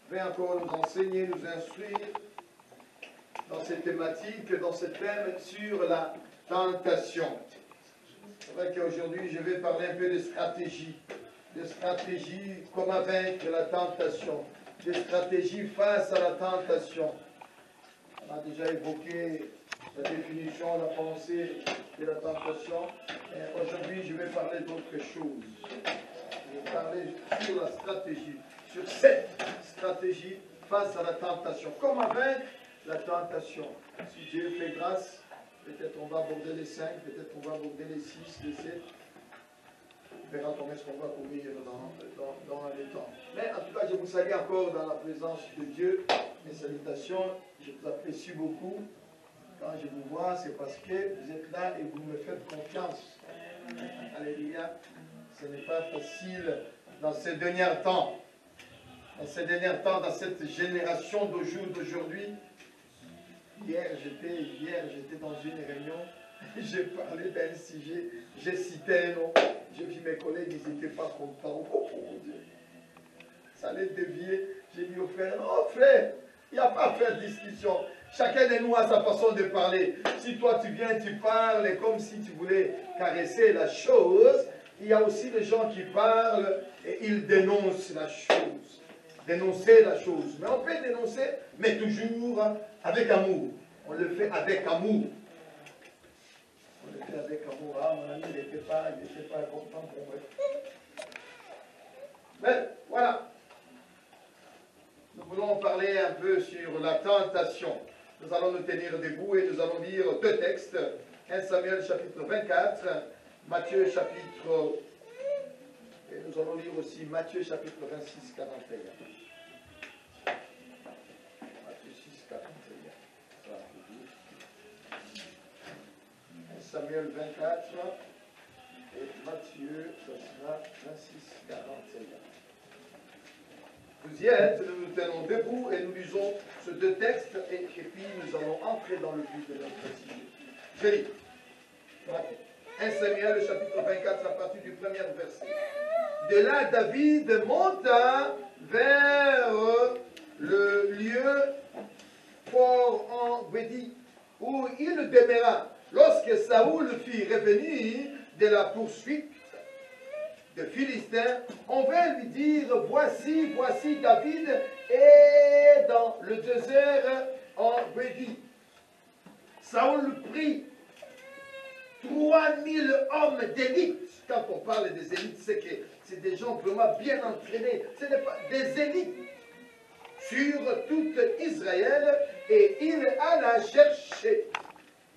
va encore nous enseigner, nous instruire dans cette thématique, dans ce thème sur la tentation. C'est vrai qu'aujourd'hui, je vais parler un peu de stratégie, comment vaincre la tentation, des stratégies face à la tentation. On a déjà évoqué la définition, la pensée de la tentation. Et aujourd'hui, je vais parler d'autre chose. Je vais parler sur la stratégie, sur cette stratégie face à la tentation. Comment vaincre la tentation? Si Dieu fait grâce, peut-être on va aborder les 5, peut-être on va aborder les 6, les 7. On verra comment est-ce qu'on va courir dans les temps. Mais en tout cas, je vous salue encore dans la présence de Dieu. Mes salutations, je vous apprécie beaucoup. Quand je vous vois, c'est parce que vous êtes là et vous me faites confiance. Alléluia. Ce n'est pas facile dans ces derniers temps. Dans ces derniers temps, dans cette génération d'aujourd'hui. Hier, j'étais dans une réunion. J'ai parlé d'un sujet. J'ai cité un nom. J'ai vu mes collègues, ils n'étaient pas contents. Oh mon Dieu. Ça allait dévier. J'ai dit au frère, oh frère, il n'y a pas à faire discussion. Chacun de nous a sa façon de parler. Si toi tu viens, tu parles comme si tu voulais caresser la chose, il y a aussi des gens qui parlent et ils dénoncent la chose. Dénoncer la chose. Mais on peut dénoncer, mais toujours avec amour. On le fait avec amour. On le fait avec amour. Ah, mon ami, il n'était pas content pour moi. Mais voilà. Nous voulons parler un peu sur la tentation. Nous allons nous tenir debout et nous allons lire deux textes. 1 Samuel chapitre 24, Matthieu chapitre... Et nous allons lire aussi Matthieu chapitre 26, 41. Matthieu 6, 41. Ça va vous dire. 1 Samuel 24 et Matthieu, ça sera 26, 41. Vous y êtes, nous nous tenons debout et nous lisons ces deux textes et puis nous allons entrer dans le but de notre sujet. Je lis. 1 Samuel, chapitre 24, à partir du premier verset. De là, David monta vers le lieu fort en Bédi, où il demeura. Lorsque Saoul fut revenu de la poursuite de Philistins, on vint lui dire, voici David est dans le désert en Bédi. Saoul prit 3000 hommes d'élite. Quand on parle des élites, c'est que c'est des gens vraiment bien entraînés. Ce n'est pas des élites sur tout Israël, et il alla chercher.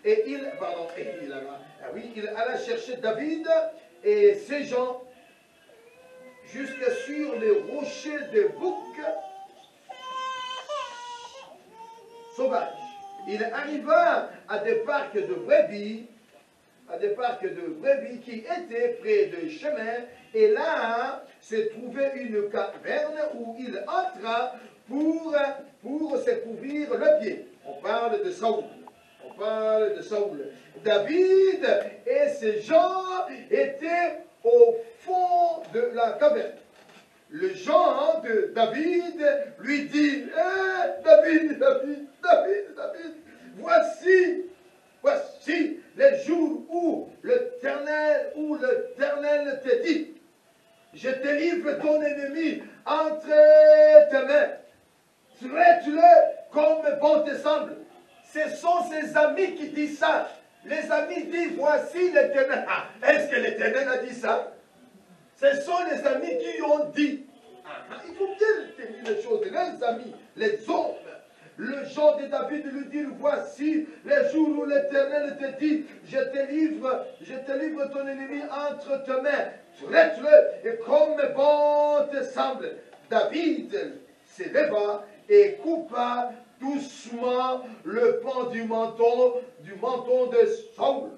Il alla chercher David et ses gens jusque sur les rochers de boucs sauvages. Il arriva à des parcs de brebis, qui étaient près du chemin, et là se trouvait une caverne où il entra pour se couvrir le pied. On parle de Saoul. David et ses gens étaient au fond de la caverne. Le gens de David lui dit, David, voici les jours où l'Éternel te dit, je te livre ton ennemi entre tes mains, traite-le comme bon te semble. Ce sont ses amis qui disent ça. Les amis disent, voici l'Éternel. Ah, est-ce que l'Éternel a dit ça? Ce sont les amis qui ont dit. Il faut bien tenir les choses. Les amis, les hommes. Le genre de David lui dit, voici les jours où l'Éternel te dit, je te livre ton ennemi entre tes mains. Traite-le et comme bon te semble. David se leva et coupa doucement le pan du menton de Saul.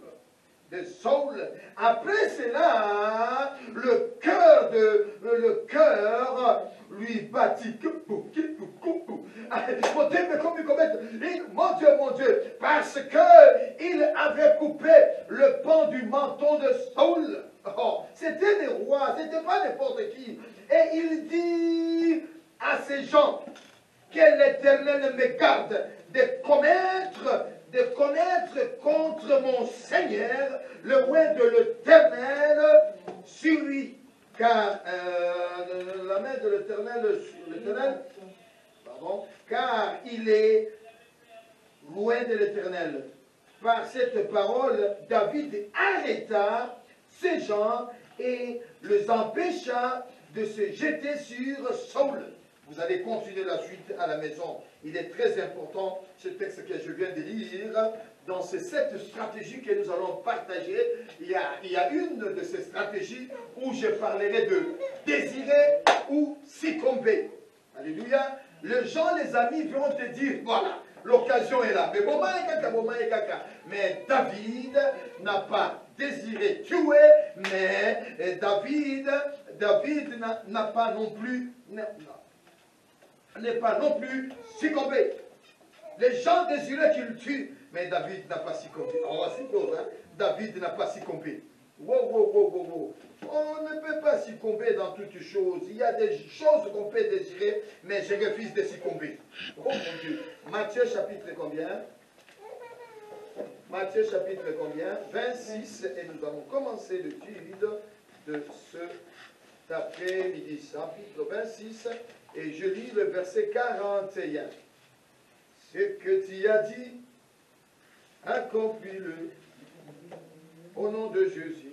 Après cela, le cœur lui battit. Mon Dieu, parce qu'il avait coupé le pan du menton de Saul. Oh, c'était des rois, c'était pas n'importe qui. Et il dit à ces gens, que l'Éternel me garde de commettre contre mon Seigneur le roi de l'Éternel sur lui. Car la main de l'Éternel sur l'Éternel, pardon, car il est loin de l'Éternel. Par cette parole, David arrêta ces gens et les empêcha de se jeter sur Saül. Vous allez continuer la suite à la maison. Il est très important, ce texte que je viens de lire. Dans ces 7 stratégies que nous allons partager, il y a une de ces stratégies où je parlerai de désirer ou succomber. Alléluia. Les gens, les amis, vont te dire, voilà, l'occasion est là. Mais David n'a pas désiré tuer, mais David n'a pas non plus, n'est pas non plus succombé. Les gens désiraient qu'il tue, mais David n'a pas succombé. Oh, c'est beau, hein? David n'a pas succombé. Wow. On ne peut pas succomber dans toutes choses. Il y a des choses qu'on peut désirer, mais je refuse de succomber. Oh mon Dieu. Matthieu chapitre combien? Matthieu chapitre combien? 26. Et nous allons commencer l'étude de cet après-midi. Chapitre 26. Et je lis le verset 41. Ce que tu as dit, accomplis-le au nom de Jésus.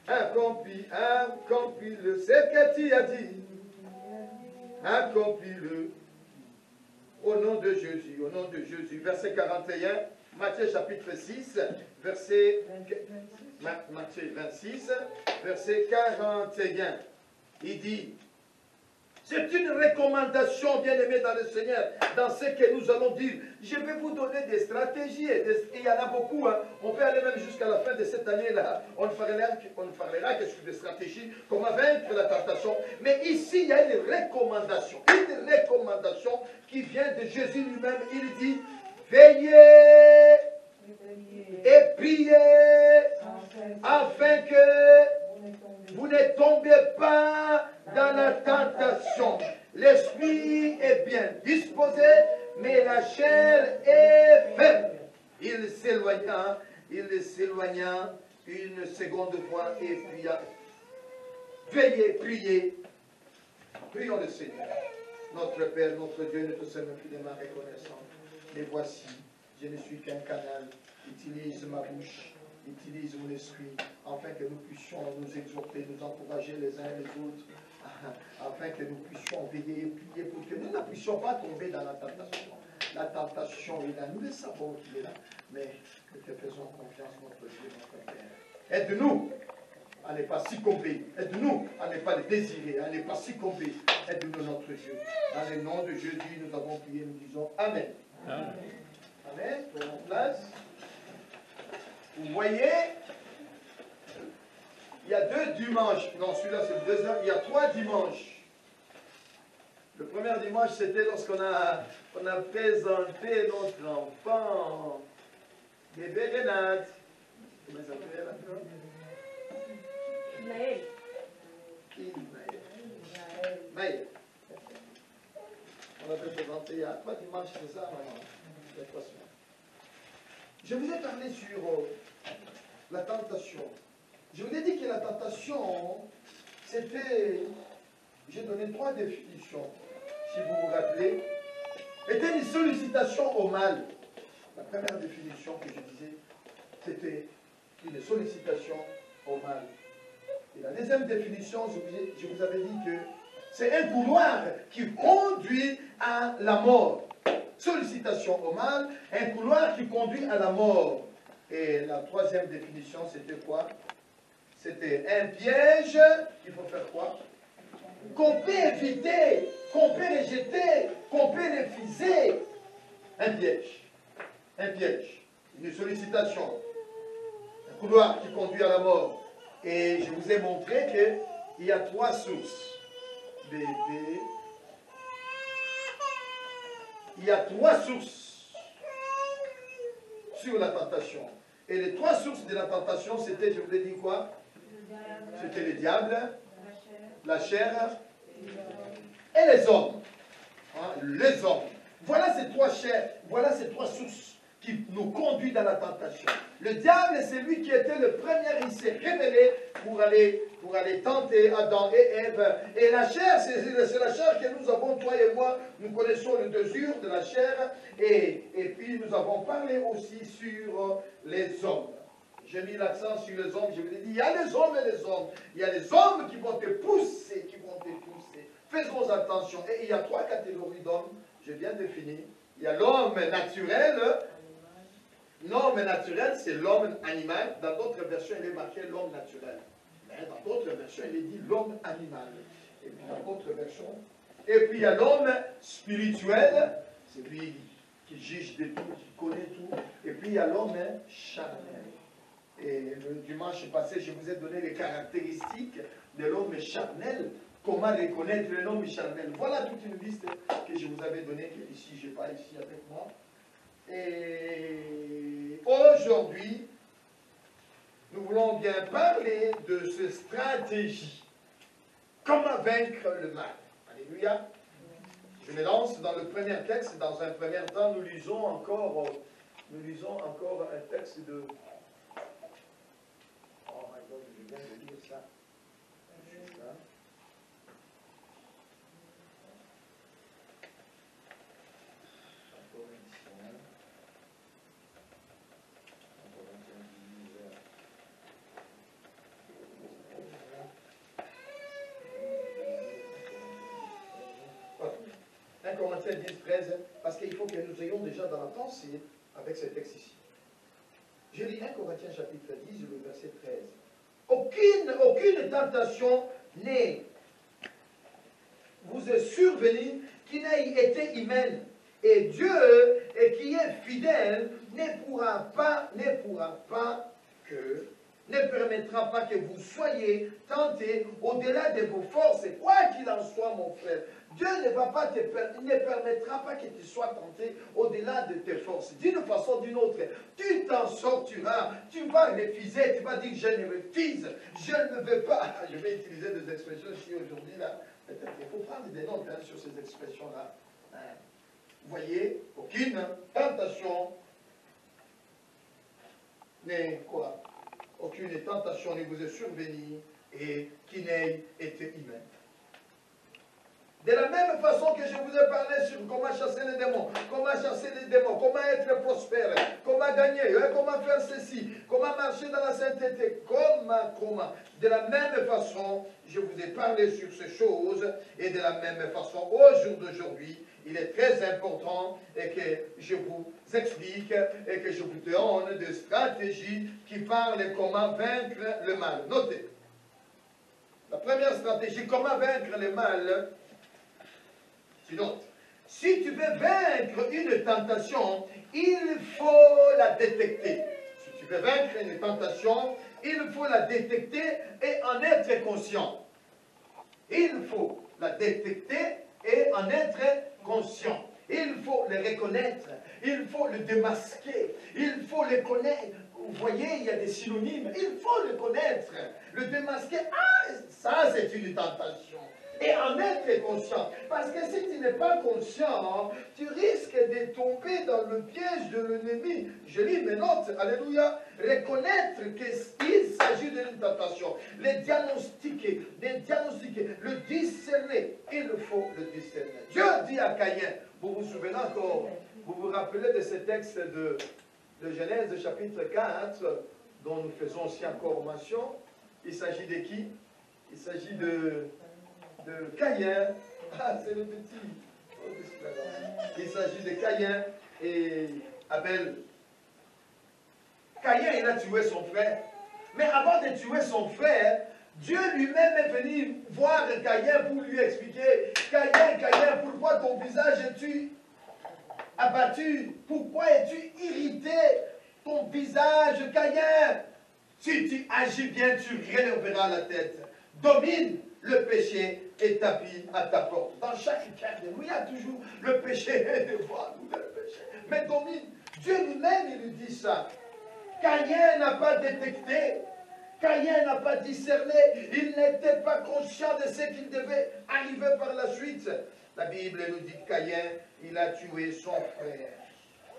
Accomplis-le. Ce que tu as dit, accomplis-le au nom de Jésus. Au nom de Jésus. Verset 41, Matthieu chapitre 6, verset Matthieu 26, verset 41. Il dit, c'est une recommandation, bien-aimés dans le Seigneur, dans ce que nous allons dire. Je vais vous donner des stratégies, et il y en a beaucoup. Hein. On peut aller même jusqu'à la fin de cette année-là. On ne parlera que sur des stratégies, comment vaincre la tentation. Mais ici, il y a une recommandation qui vient de Jésus lui-même. Il dit, veillez et priez afin que vous ne tombez pas dans la tentation. L'esprit est bien disposé, mais la chair est faible. Il s'éloigna une seconde fois et pria. Veillez, priez. Prions le Seigneur. Notre Père, notre Dieu, nous te sommes infiniment reconnaissants. Mais voici, je ne suis qu'un canal. Utilise ma bouche. Utilise mon esprit, afin que nous puissions nous exhorter, nous encourager les uns et les autres, afin que nous puissions veiller et prier pour que nous ne puissions pas tomber dans la tentation. La tentation est là, nous le savons qu'il est là, mais que te faisons confiance, notre Dieu, notre Père. Aide-nous à ne pas succomber, aide-nous à ne pas le désirer, à ne pas succomber. Aide-nous, notre Dieu. Dans le nom de Jésus, nous avons prié, nous disons Amen. Amen. Amen. Prenons place. Vous voyez, il y a 2 dimanches. Non, celui-là, c'est le 2 heures. Il y a 3 dimanches. Le premier dimanche, c'était lorsqu'on a présenté notre enfant, bébé Renate. Comment il s'appelle là? Ismaël. Ismaël. On l'a présenté il y a 3 dimanches, c'est ça, maman? Il y a 3 semaines. Je vous ai parlé sur la tentation. Je vous ai dit que la tentation, c'était, j'ai donné 3 définitions, si vous vous rappelez, était une sollicitation au mal. La première définition que je disais, c'était une sollicitation au mal. Et la deuxième définition, je vous avais dit que c'est un couloir qui conduit à la mort. Sollicitation au mal, un couloir qui conduit à la mort. Et la troisième définition, c'était quoi? C'était un piège, il faut faire quoi? Qu'on peut éviter, qu'on peut rejeter, qu'on peut refuser. Un piège. Un piège. Une sollicitation. Un couloir qui conduit à la mort. Et je vous ai montré qu'il y a 3 sources. Bébé. Il y a 3 sources sur la tentation. Et les 3 sources de la tentation, c'était, je vous ai dit quoi? C'était le diable, la chair et les hommes. hein, les hommes. Voilà ces trois chairs, voilà ces trois sources qui nous conduisent dans la tentation. Le diable, c'est lui qui était le premier, il s'est révélé pour aller tenter Adam et Ève. Et la chair, c'est la chair que nous avons, toi et moi, nous connaissons le désir de la chair. Et puis nous avons parlé aussi sur les hommes. J'ai mis l'accent sur les hommes, je vous ai dit, il y a les hommes et les hommes. Il y a les hommes qui vont te pousser, Faisons attention. Et il y a trois catégories d'hommes, je viens de finir. Il y a l'homme naturel. L'homme naturel, c'est l'homme animal. Dans d'autres versions, il est marqué l'homme naturel. Mais dans d'autres versions, il est dit l'homme animal. Et puis dans d'autres versions. Et puis il y a l'homme spirituel, c'est lui qui juge de tout, qui connaît tout. Et puis il y a l'homme charnel. Et le dimanche passé, je vous ai donné les caractéristiques de l'homme charnel. Comment reconnaître l'homme charnel. Voilà toute une liste que je vous avais donnée, que ici, je n'ai pas ici avec moi. Et aujourd'hui, nous voulons bien parler de cette stratégie. Comment vaincre le mal. Alléluia. Je me lance dans le premier texte. Dans un premier temps, nous lisons encore un texte de... Oh my God, je viens de lire ça. Juste là. Corinthiens 10, 13, parce qu'il faut que nous ayons déjà dans la pensée avec ce texte ici. Je lis 1 Corinthiens chapitre 10, le verset 13. Aucune tentation n'est vous est survenue qui n'ait été humaine. Et Dieu, qui est fidèle, ne permettra pas que vous soyez tentés au-delà de vos forces. Quoi qu'il en soit, mon frère, Dieu ne permettra pas que tu sois tenté au-delà de tes forces. D'une façon ou d'une autre, tu t'en sortiras. Tu vas refuser, tu vas dire je ne refuse, je ne veux pas. Je vais utiliser des expressions ici aujourd'hui là. Peut-être qu'il faut prendre des notes sur ces expressions-là. Vous voyez, aucune tentation n'est quoi? Aucune tentation ne vous est survenue et qui n'ait été humaine. De la même façon que je vous ai parlé sur comment chasser les démons, comment être prospère, comment gagner, comment faire ceci, comment marcher dans la sainteté, comment. De la même façon, je vous ai parlé sur ces choses et de la même façon, au jour d'aujourd'hui, il est très important et que je vous explique et que je vous donne des stratégies qui parlent comment vaincre le mal. Notez, la première stratégie, comment vaincre le mal. Tu notes, si tu veux vaincre une tentation, il faut la détecter. Si tu veux vaincre une tentation, il faut la détecter et en être conscient. Il faut la détecter et en être conscient. Il faut le reconnaître, il faut le démasquer, il faut le connaître. Vous voyez, il y a des synonymes, il faut le connaître, le démasquer. Ah, ça c'est une tentation. Et en être conscient. Parce que si tu n'es pas conscient, tu risques de tomber dans le piège de l'ennemi. Je lis mes notes, alléluia. Reconnaître qu'il s'agit d'une tentation. Le diagnostiquer, le discerner. Il faut le discerner. Dieu dit à Caïn, vous vous souvenez encore, vous vous rappelez de ce texte de Genèse chapitre 4, dont nous faisons aussi encore mention. Il s'agit de qui? Il s'agit de Caïn. Ah, c'est le petit. Il s'agit de Caïn et Abel. Caïn, il a tué son frère. Mais avant de tuer son frère, Dieu lui-même est venu voir Caïn pour lui expliquer, Caïn, pourquoi ton visage es-tu abattu? Pourquoi es-tu irrité? Ton visage, Caïn, si tu agis bien, tu relèveras la tête. Domine le péché est tapis à ta porte. Dans chaque cœur de nous, il y a toujours le péché devant nous, le péché. Mais domine, Dieu lui-même, il lui dit ça. Caïn n'a pas détecté, Caïn n'a pas discerné, il n'était pas conscient de ce qu'il devait arriver par la suite. La Bible nous dit que Caïn, il a tué son frère.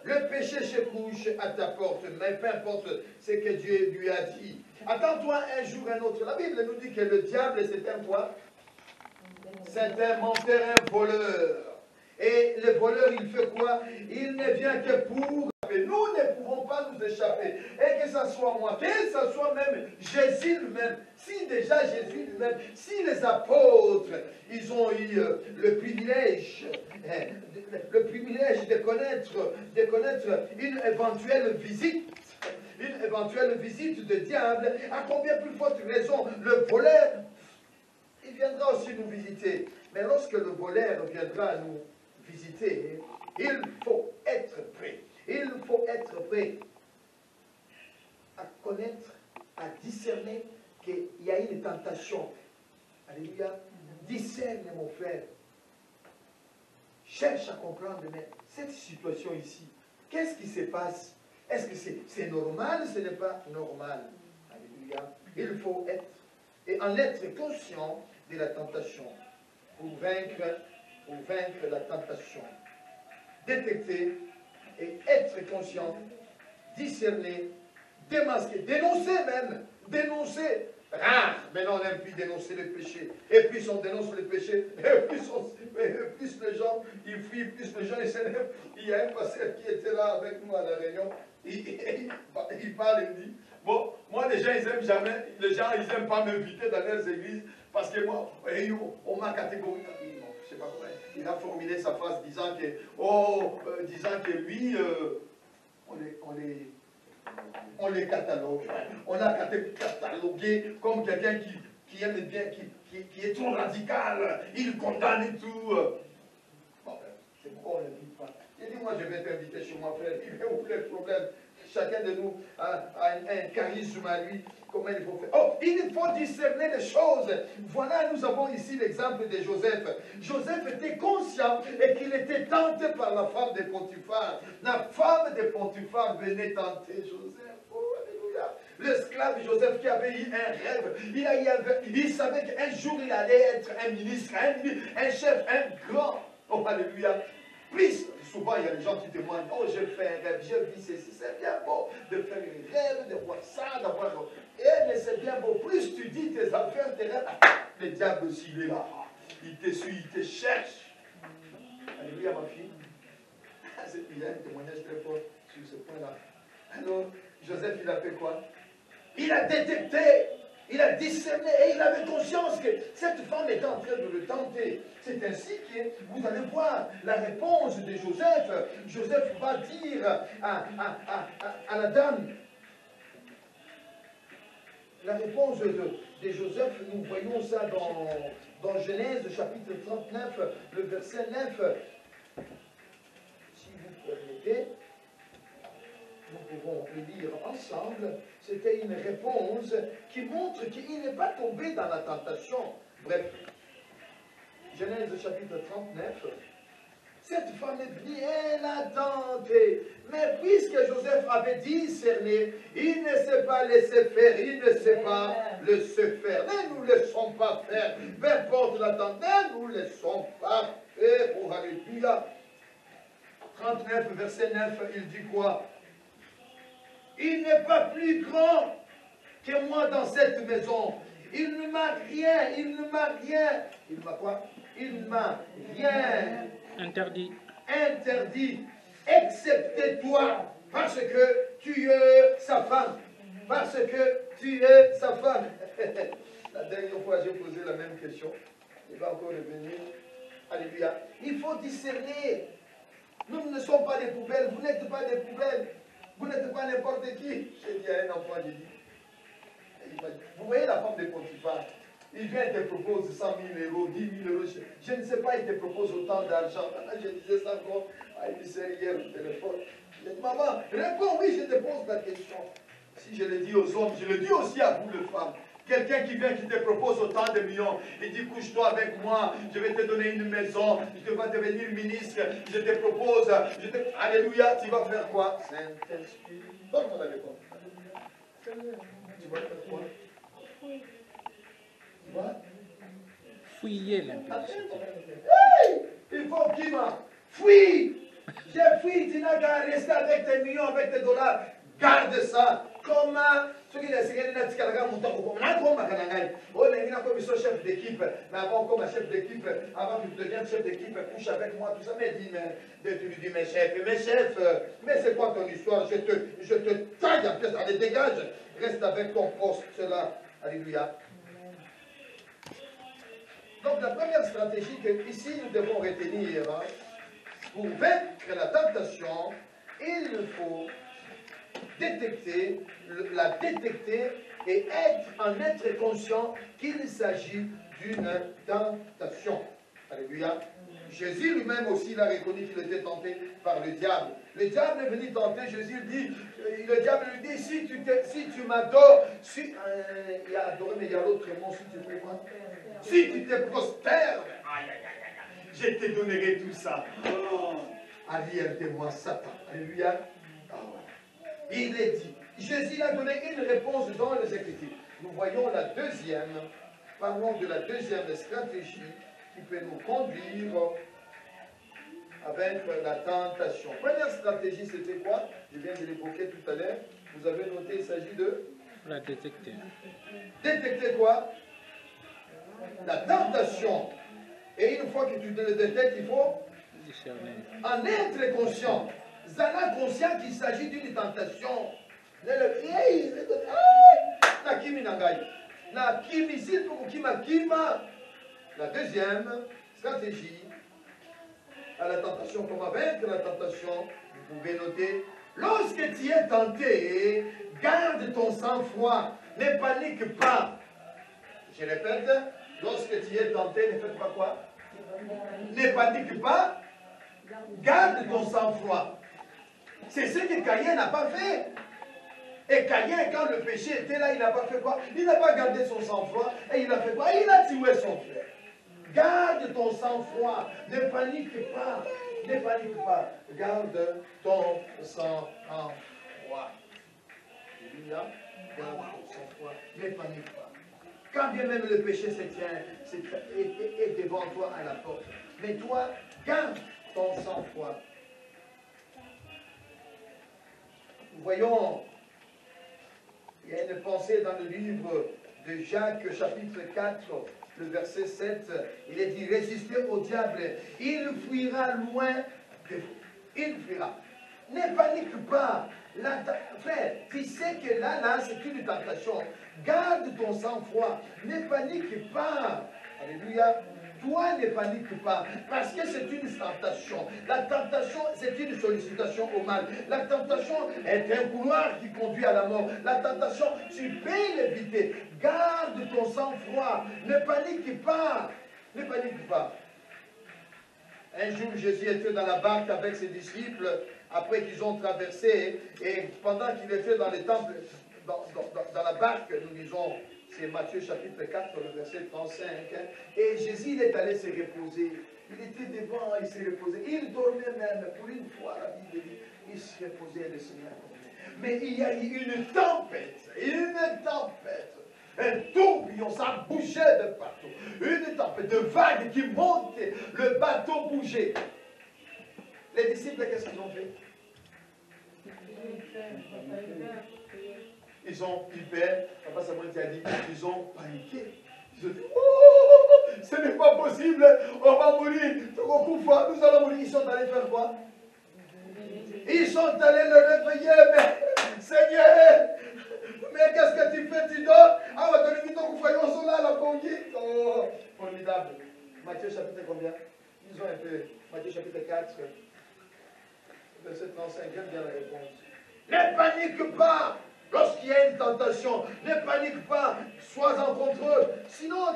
Le péché se couche à ta porte, mais peu importe ce que Dieu lui a dit. Attends-toi un jour un autre. La Bible nous dit que le diable, c'est un quoi? C'est un menteur, un voleur. Et le voleur, il fait quoi? Il ne vient que pour... Nous ne pouvons pas nous échapper. Et que ce soit moi, que ce soit même Jésus lui-même, si déjà Jésus lui-même, si les apôtres, ils ont eu le privilège de connaître une éventuelle visite de diable, à combien plus forte raison le voleur, il viendra aussi nous visiter. Mais lorsque le voleur viendra nous visiter, il faut être prêt. Il faut être prêt à connaître, à discerner qu'il y a une tentation. Alléluia. Discerne, mon frère. Cherche à comprendre, mais cette situation ici, qu'est-ce qui se passe? Est-ce que c'est normal? Ce n'est pas normal. Alléluia. Il faut être, et en être conscient de la tentation, pour vaincre la tentation. Détecter et être conscient, discerner, démasquer, dénoncer même, dénoncer. Rare, maintenant on n'aime plus dénoncer le péché. Et plus on dénonce le péché, et plus les gens, ils fuient, plus les gens ils s'énervent. Il y a un pasteur qui était là avec nous à la réunion, il parle, il dit, bon, moi les gens ils aiment jamais, les gens ils n'aiment pas m'inviter dans leurs églises, parce que moi, on m'a catégorisé. Je sais pas comment, il a formulé sa phrase disant que lui, on les catalogue. On a catalogué comme quelqu'un qui aime bien, qui est trop radical. Il condamne et tout. Bon, c'est pourquoi on ne dit pas. Il dit, moi je vais t'inviter chez moi, frère. Il est où le problème? Chacun de nous a un charisme à lui. Comment il faut faire? Oh, il faut discerner les choses. Voilà, nous avons ici l'exemple de Joseph. Joseph était conscient et qu'il était tenté par la femme de Potiphar. La femme de Potiphar venait tenter Joseph. Oh, alléluia. L'esclave Joseph qui avait eu un rêve. Il savait qu'un jour il allait être un ministre, un chef, un grand. Oh, alléluia. Plus, souvent il y a des gens qui témoignent, oh j'ai fait un rêve, j'ai vu ceci, c'est bien beau de faire un rêve, de voir ça, d'avoir... mais c'est bien beau, plus tu dis tes affaires, tes rêves, le diable aussi il est là, il te suit, il te cherche. Alléluia ma fille. Il y a un témoignage très fort sur ce point-là. Alors, Joseph il a fait quoi? Il a détecté, il a discerné et il avait conscience que cette femme était en train de le tenter. C'est ainsi que vous allez voir la réponse de Joseph. Joseph va dire à la dame, la réponse de Joseph, nous voyons ça dans Genèse chapitre 39, le verset 9. Si vous permettez, nous pouvons le lire ensemble. C'était une réponse qui montre qu'il n'est pas tombé dans la tentation. Bref, Genèse chapitre 39. Cette femme est venue, elle a tenté. Mais puisque Joseph avait discerné, il ne s'est pas laissé faire, il ne sait pas laisser faire. Ne nous laissons pas faire. Peu importe la tente, ne nous laissons pas faire. Oh, alléluia. 39, verset 9, il dit quoi? Il n'est pas plus grand que moi dans cette maison. Il ne m'a rien, il m'a quoi? Il m'a rien interdit, excepté toi, parce que tu es sa femme. Parce que tu es sa femme. La dernière fois, j'ai posé la même question. Il va encore revenir. Alléluia. Il faut discerner. Nous ne sommes pas des poubelles. Vous n'êtes pas des poubelles. Vous n'êtes pas n'importe qui. J'ai dit à un enfant, j'ai dit, vous voyez la femme de Potiphar, il vient et te propose 100 000 euros, 10 000 euros. Je ne sais pas, il te propose autant d'argent. Je disais ça encore à une sœur hier au téléphone. Je dis, maman, réponds, oui, je te pose la question. Si je le dis aux hommes, je le dis aussi à vous, les femmes. Quelqu'un qui vient, qui te propose autant de millions, il dit, couche-toi avec moi, je vais te donner une maison, je vais devenir ministre, je te propose, alléluia, tu vas faire quoi? Saint-Esprit. Donne-moi la réponse. Tu vas faire quoi? Tu vas fouiller l'impudicité. Hey! Kima. Fuis. J'ai fui, tu n'as qu'à rester avec tes millions, avec tes dollars. Garde ça. Comment ceux qui laissent rien n'a pas comme chef d'équipe, mais avant comme chef d'équipe, avant que tu deviennes chef d'équipe, couche avec moi, tout ça. Mais dis, tu lui dis, mes chefs, mais c'est quoi ton histoire? Je te taille en pièces, allez, dégage. Reste avec ton poste là. Alléluia. Donc la première stratégie que ici nous devons retenir, pour vaincre la tentation, il faut la détecter et en être conscient qu'il s'agit d'une tentation. Alléluia. Jésus lui-même aussi l'a reconnu qu'il était tenté par le diable. Le diable est venu tenter, Jésus dit, le diable lui dit, si tu m'adores, il y a adoré, mais il y a l'autre mot, si tu fais quoi? Si tu te prosternes, je te donnerai tout ça. Oh, arrière-de-moi, Satan. Alléluia. Il est dit. Jésus a donné une réponse dans les Écritures. Nous voyons la deuxième. Parlons de la deuxième stratégie qui peut nous conduire à vaincre la tentation. Première stratégie, c'était quoi? Je viens de l'évoquer tout à l'heure. Vous avez noté, il s'agit de... La détecter. Détecter quoi? La tentation. Et une fois que tu le détectes, il faut en être conscient. Zana conscient qu'il s'agit d'une tentation. La deuxième stratégie à la tentation, comment vaincre la tentation, vous pouvez noter, lorsque tu es tenté, garde ton sang-froid, ne panique pas. Je répète, lorsque tu es tenté, ne faites pas quoi? Ne panique pas, garde ton sang-froid. C'est ce que Caïn n'a pas fait. Et Caïn, quand le péché était là, il n'a pas fait quoi? Il n'a pas gardé son sang-froid. Et il a fait quoi? Il a tué son frère. Garde ton sang-froid. Ne panique pas. Ne panique pas. Garde ton sang-froid. Garde ton sang-froid. Ne panique pas. Quand bien même le péché se tient, est devant toi à la porte. Mais toi, garde ton sang-froid. Nous voyons, il y a une pensée dans le livre de Jacques, chapitre 4, le verset 7. Il est dit, résistez au diable, il fuira loin de vous. Il fuira. Ne panique pas. Frère, tu sais que là, c'est une tentation. Garde ton sang-froid. Ne panique pas. Alléluia. Toi, ne panique pas, parce que c'est une tentation. La tentation, c'est une sollicitation au mal. La tentation est un couloir qui conduit à la mort. La tentation, tu peux l'éviter. Garde ton sang-froid. Ne panique pas. Ne panique pas. Un jour, Jésus était dans la barque avec ses disciples, après qu'ils ont traversé, et pendant qu'il était dans les temples, dans la barque, nous lisons, c'est Matthieu chapitre 4, le verset 35, et Jésus il est allé se reposer. Il était devant, il s'est reposé. Il dormait même, pour une fois, la Bible dit, il se reposait, le Seigneur. Mais il y a eu une tempête, un tourbillon, ça bougeait de partout. Une tempête de vagues qui montaient, le bateau bougeait. Les disciples, qu'est-ce qu'ils ont fait? Ils ont hyper, Papa Samuel a dit, ils ont paniqué. Ils ont dit, oh, ce n'est pas possible, on va mourir, nous allons mourir. Ils sont allés faire quoi? Ils sont allés le réveiller, mais Seigneur, mais qu'est-ce que tu fais? Tu dors? Ah, on va te dire, on sont là, la conduite. Oh, formidable. Matthieu chapitre combien? Disons un peu. Matthieu chapitre 4, verset 35, j'aime bien la réponse. Ne panique pas lorsqu'il y a une tentation. Ne panique pas. Sois en contrôle. Sinon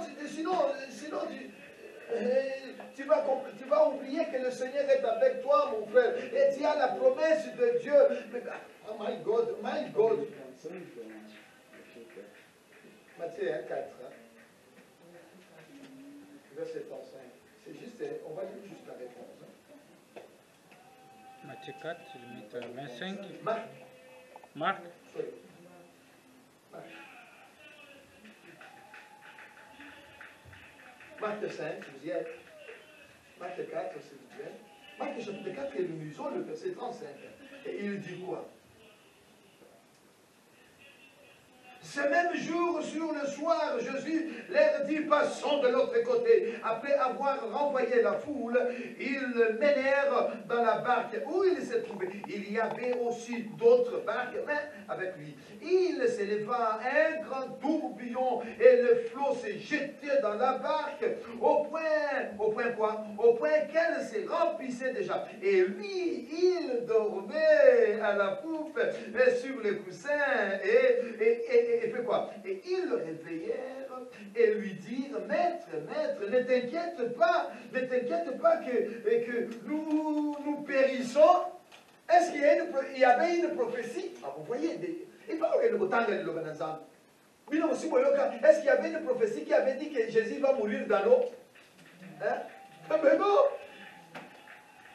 tu vas oublier que le Seigneur est avec toi, mon frère. Et tu as la promesse de Dieu. Mais, oh my God, my God. Matthieu 1, 4. Verset 35. C'est juste, on va lire juste la réponse. Matthieu 4, je vais mettre 25. Marc. Marc. Marc 5, vous y êtes. Marc 4, s'il vous plaît. Marc chapitre 4, et nous lisons le verset 35. Et il dit quoi? Ce même jour, sur le soir, Jésus leur dit, passons de l'autre côté. Après avoir renvoyé la foule, ils le menèrent dans la barque où il se trouvait. Il y avait aussi d'autres barques, mais avec lui. Il s'éleva un grand tourbillon et le flot s'est jeté dans la barque au point quoi? Au point qu'elle se remplissait déjà. Et lui, il dormait à la poupe sur les coussins et fait quoi? Et ils le réveillèrent et lui dirent, maître, ne t'inquiète pas que nous périssons. Est-ce qu'il y avait une prophétie? Ah, vous voyez, est-ce qu'il y avait une prophétie qui avait dit que Jésus va mourir dans l'eau? Hein? Mais non!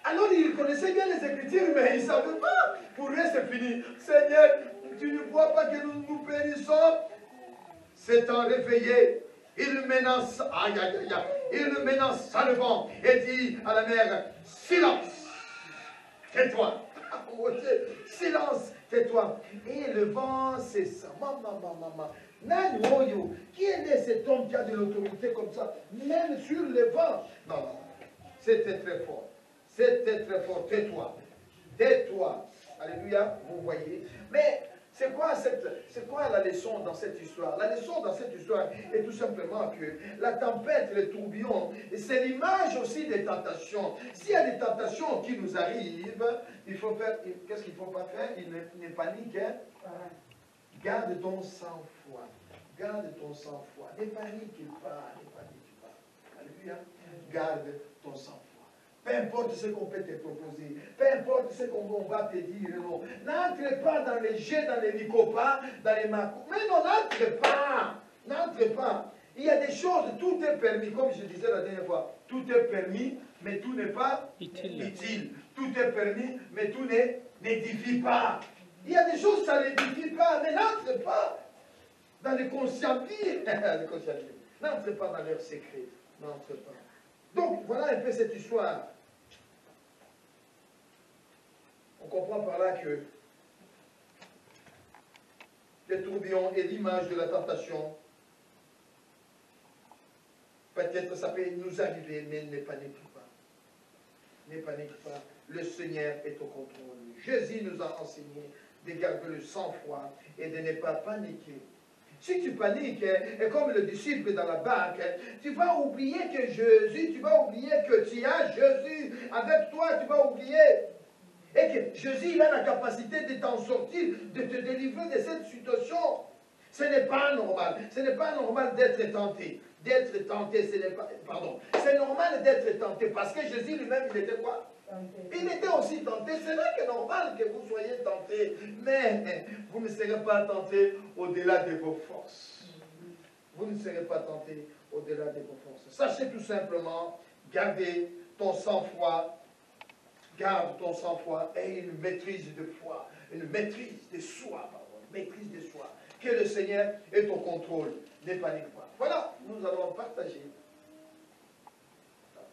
Alors il connaissait bien les Écritures, mais il ne savait pas. Pour eux, c'est fini. Seigneur, tu ne vois pas que nous périssons? S'étant réveillé, il menaça le vent et dit à la mer, silence, tais-toi. Oh Dieu, silence, tais-toi. Et le vent cessa. Maman. Qui est cet homme qui a de l'autorité comme ça, même sur le vent? Non, c'était très fort. C'était très fort. Tais-toi. Tais-toi. Alléluia, vous voyez. Mais c'est quoi la leçon dans cette histoire? La leçon dans cette histoire est tout simplement que la tempête, le tourbillon, c'est l'image aussi des tentations. S'il y a des tentations qui nous arrivent, il faut faire, qu'est-ce qu'il ne faut pas faire? Il ne panique. Hein? Garde ton sang-froid. Garde ton sang-froid. Ne panique pas. Alléluia. Garde ton sang-froid. Peu importe ce qu'on peut te proposer, peu importe ce qu'on va te dire, non. N'entre pas dans les jets, dans les licopas, dans les macos. Mais non, n'entre pas. Il y a des choses, tout est permis, comme je disais la dernière fois. Tout est permis, mais tout n'est pas utile. Tout est permis, mais tout n'édifie pas. Il y a des choses, ça n'édifie pas, mais n'entre pas dans les conscientis. N'entre pas dans leurs secrets. N'entre pas. Donc, voilà un peu cette histoire. On comprend par là que le tourbillon est l'image de la tentation. Peut-être ça peut nous arriver, mais ne panique pas. Ne panique pas. Le Seigneur est au contrôle. Jésus nous a enseigné de garder le sang-froid et de ne pas paniquer. Si tu paniques, et comme le disciple dans la barque, tu vas oublier que Jésus, tu vas oublier que tu as Jésus avec toi, tu vas oublier. Et que Jésus, il a la capacité de t'en sortir, de te délivrer de cette situation. Ce n'est pas normal. Ce n'est pas normal d'être tenté. D'être tenté, ce n'est pas... Pardon. C'est normal d'être tenté parce que Jésus lui-même, il était quoi? Il était aussi tenté. C'est vrai que c'est normal que vous soyez tenté, mais vous ne serez pas tenté au-delà de vos forces. Vous ne serez pas tenté au-delà de vos forces. Sachez tout simplement, gardez ton sang-froid, garde ton sang-froid et une maîtrise de foi, une maîtrise de soi, maîtrise de soi. Que le Seigneur est au contrôle. Ne panique pas. Voilà, nous allons partager.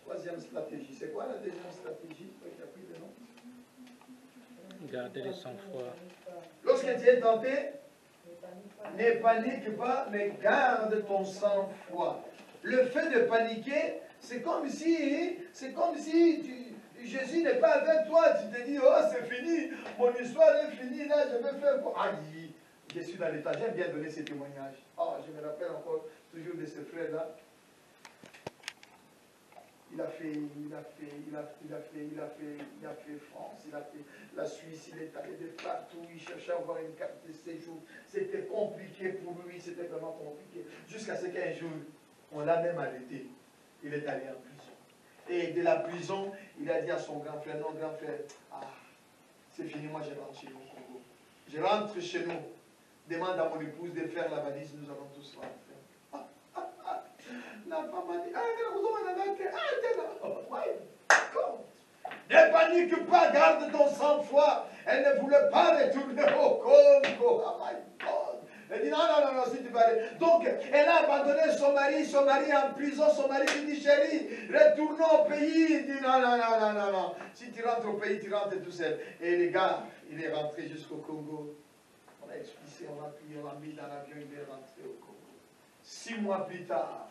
Troisième stratégie. C'est quoi la deuxième stratégie? Garder le sang-froid. Lorsque tu es tenté, ne panique pas, mais garde ton sang-froid. Le fait de paniquer, c'est comme si Jésus n'est pas avec toi. Tu te dis, oh c'est fini, mon histoire est finie, là je vais faire quoi? Aïe, je suis dans l'état, j'aime bien donner ces témoignages. Oh, je me rappelle encore toujours de ce frère-là. Il a fait France, il a fait la Suisse, il est allé de partout, il cherchait à avoir une carte de séjour. C'était compliqué pour lui, c'était vraiment compliqué. Jusqu'à ce qu'un jour, on l'a même arrêté. Il est allé en prison. Et de la prison, il a dit à son grand frère, non grand frère, ah, c'est fini, moi je rentre chez nous au Congo. Je rentre chez nous, demande à mon épouse de faire la valise, nous allons tous rentrer. La femme a dit, ne panique pas, garde ton sang-froid. Elle ne voulait pas retourner au Congo. Oh my God. Elle dit, non, non, non, non, si tu vas aller. Donc, elle a abandonné son mari en prison, son mari lui dit, chérie, retournons au pays. Il dit, non, non, non, non, non, non. Si tu rentres au pays, tu rentres tout seul. Et les gars, il est rentré jusqu'au Congo. On a expulsé, on a pris, on l'a mis dans l'avion, il est rentré au Congo. 6 mois plus tard,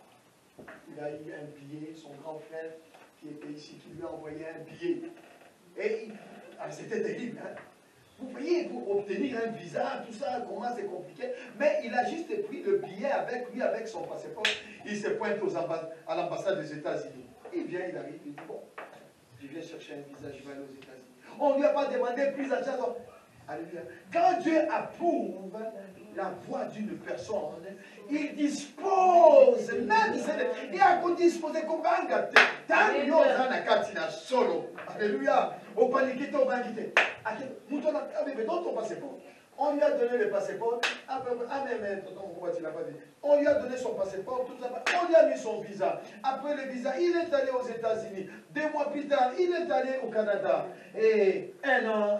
il a eu un billet, son grand frère qui était ici, qui lui a envoyé un billet. Et c'était terrible, hein? Vous voyez, pour obtenir un visa, tout ça, comment c'est compliqué. Mais il a juste pris le billet avec lui, avec son passeport. Il se pointe à l'ambassade des États-Unis. Il vient, il arrive, il dit, bon, je viens chercher un visa, je vais aller aux États-Unis. On ne lui a pas demandé plus d'argent. Alléluia. Quand Dieu approuve la voix d'une personne, il dispose, même il a disposé comme un tant solo. Alléluia. Au paniqué, au banquité. Dans ton passeport. On lui a donné le passeport. On lui a donné son passeport, tout ça. On lui a mis son visa. Après le visa, il est allé aux États-Unis. 2 mois plus tard, il est allé au Canada. Et un an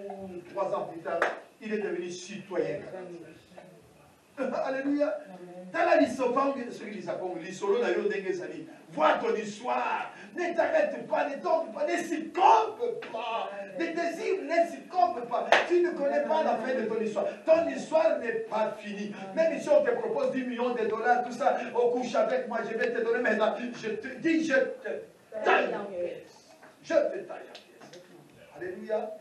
ou 3 ans plus tard, il est devenu citoyen canadien. Alléluia. Vois ton histoire. Ne t'arrête pas, ne tombe pas, ne succombe pas. Ne désire, ne succombe pas. Tu ne connais pas la fin de ton histoire. Ton histoire n'est pas finie. Même si on te propose 10 millions de dollars, tout ça, au couche avec moi, je vais te donner maintenant. Je te dis, je te taille en pièces. Je te taille en pièces. Alléluia.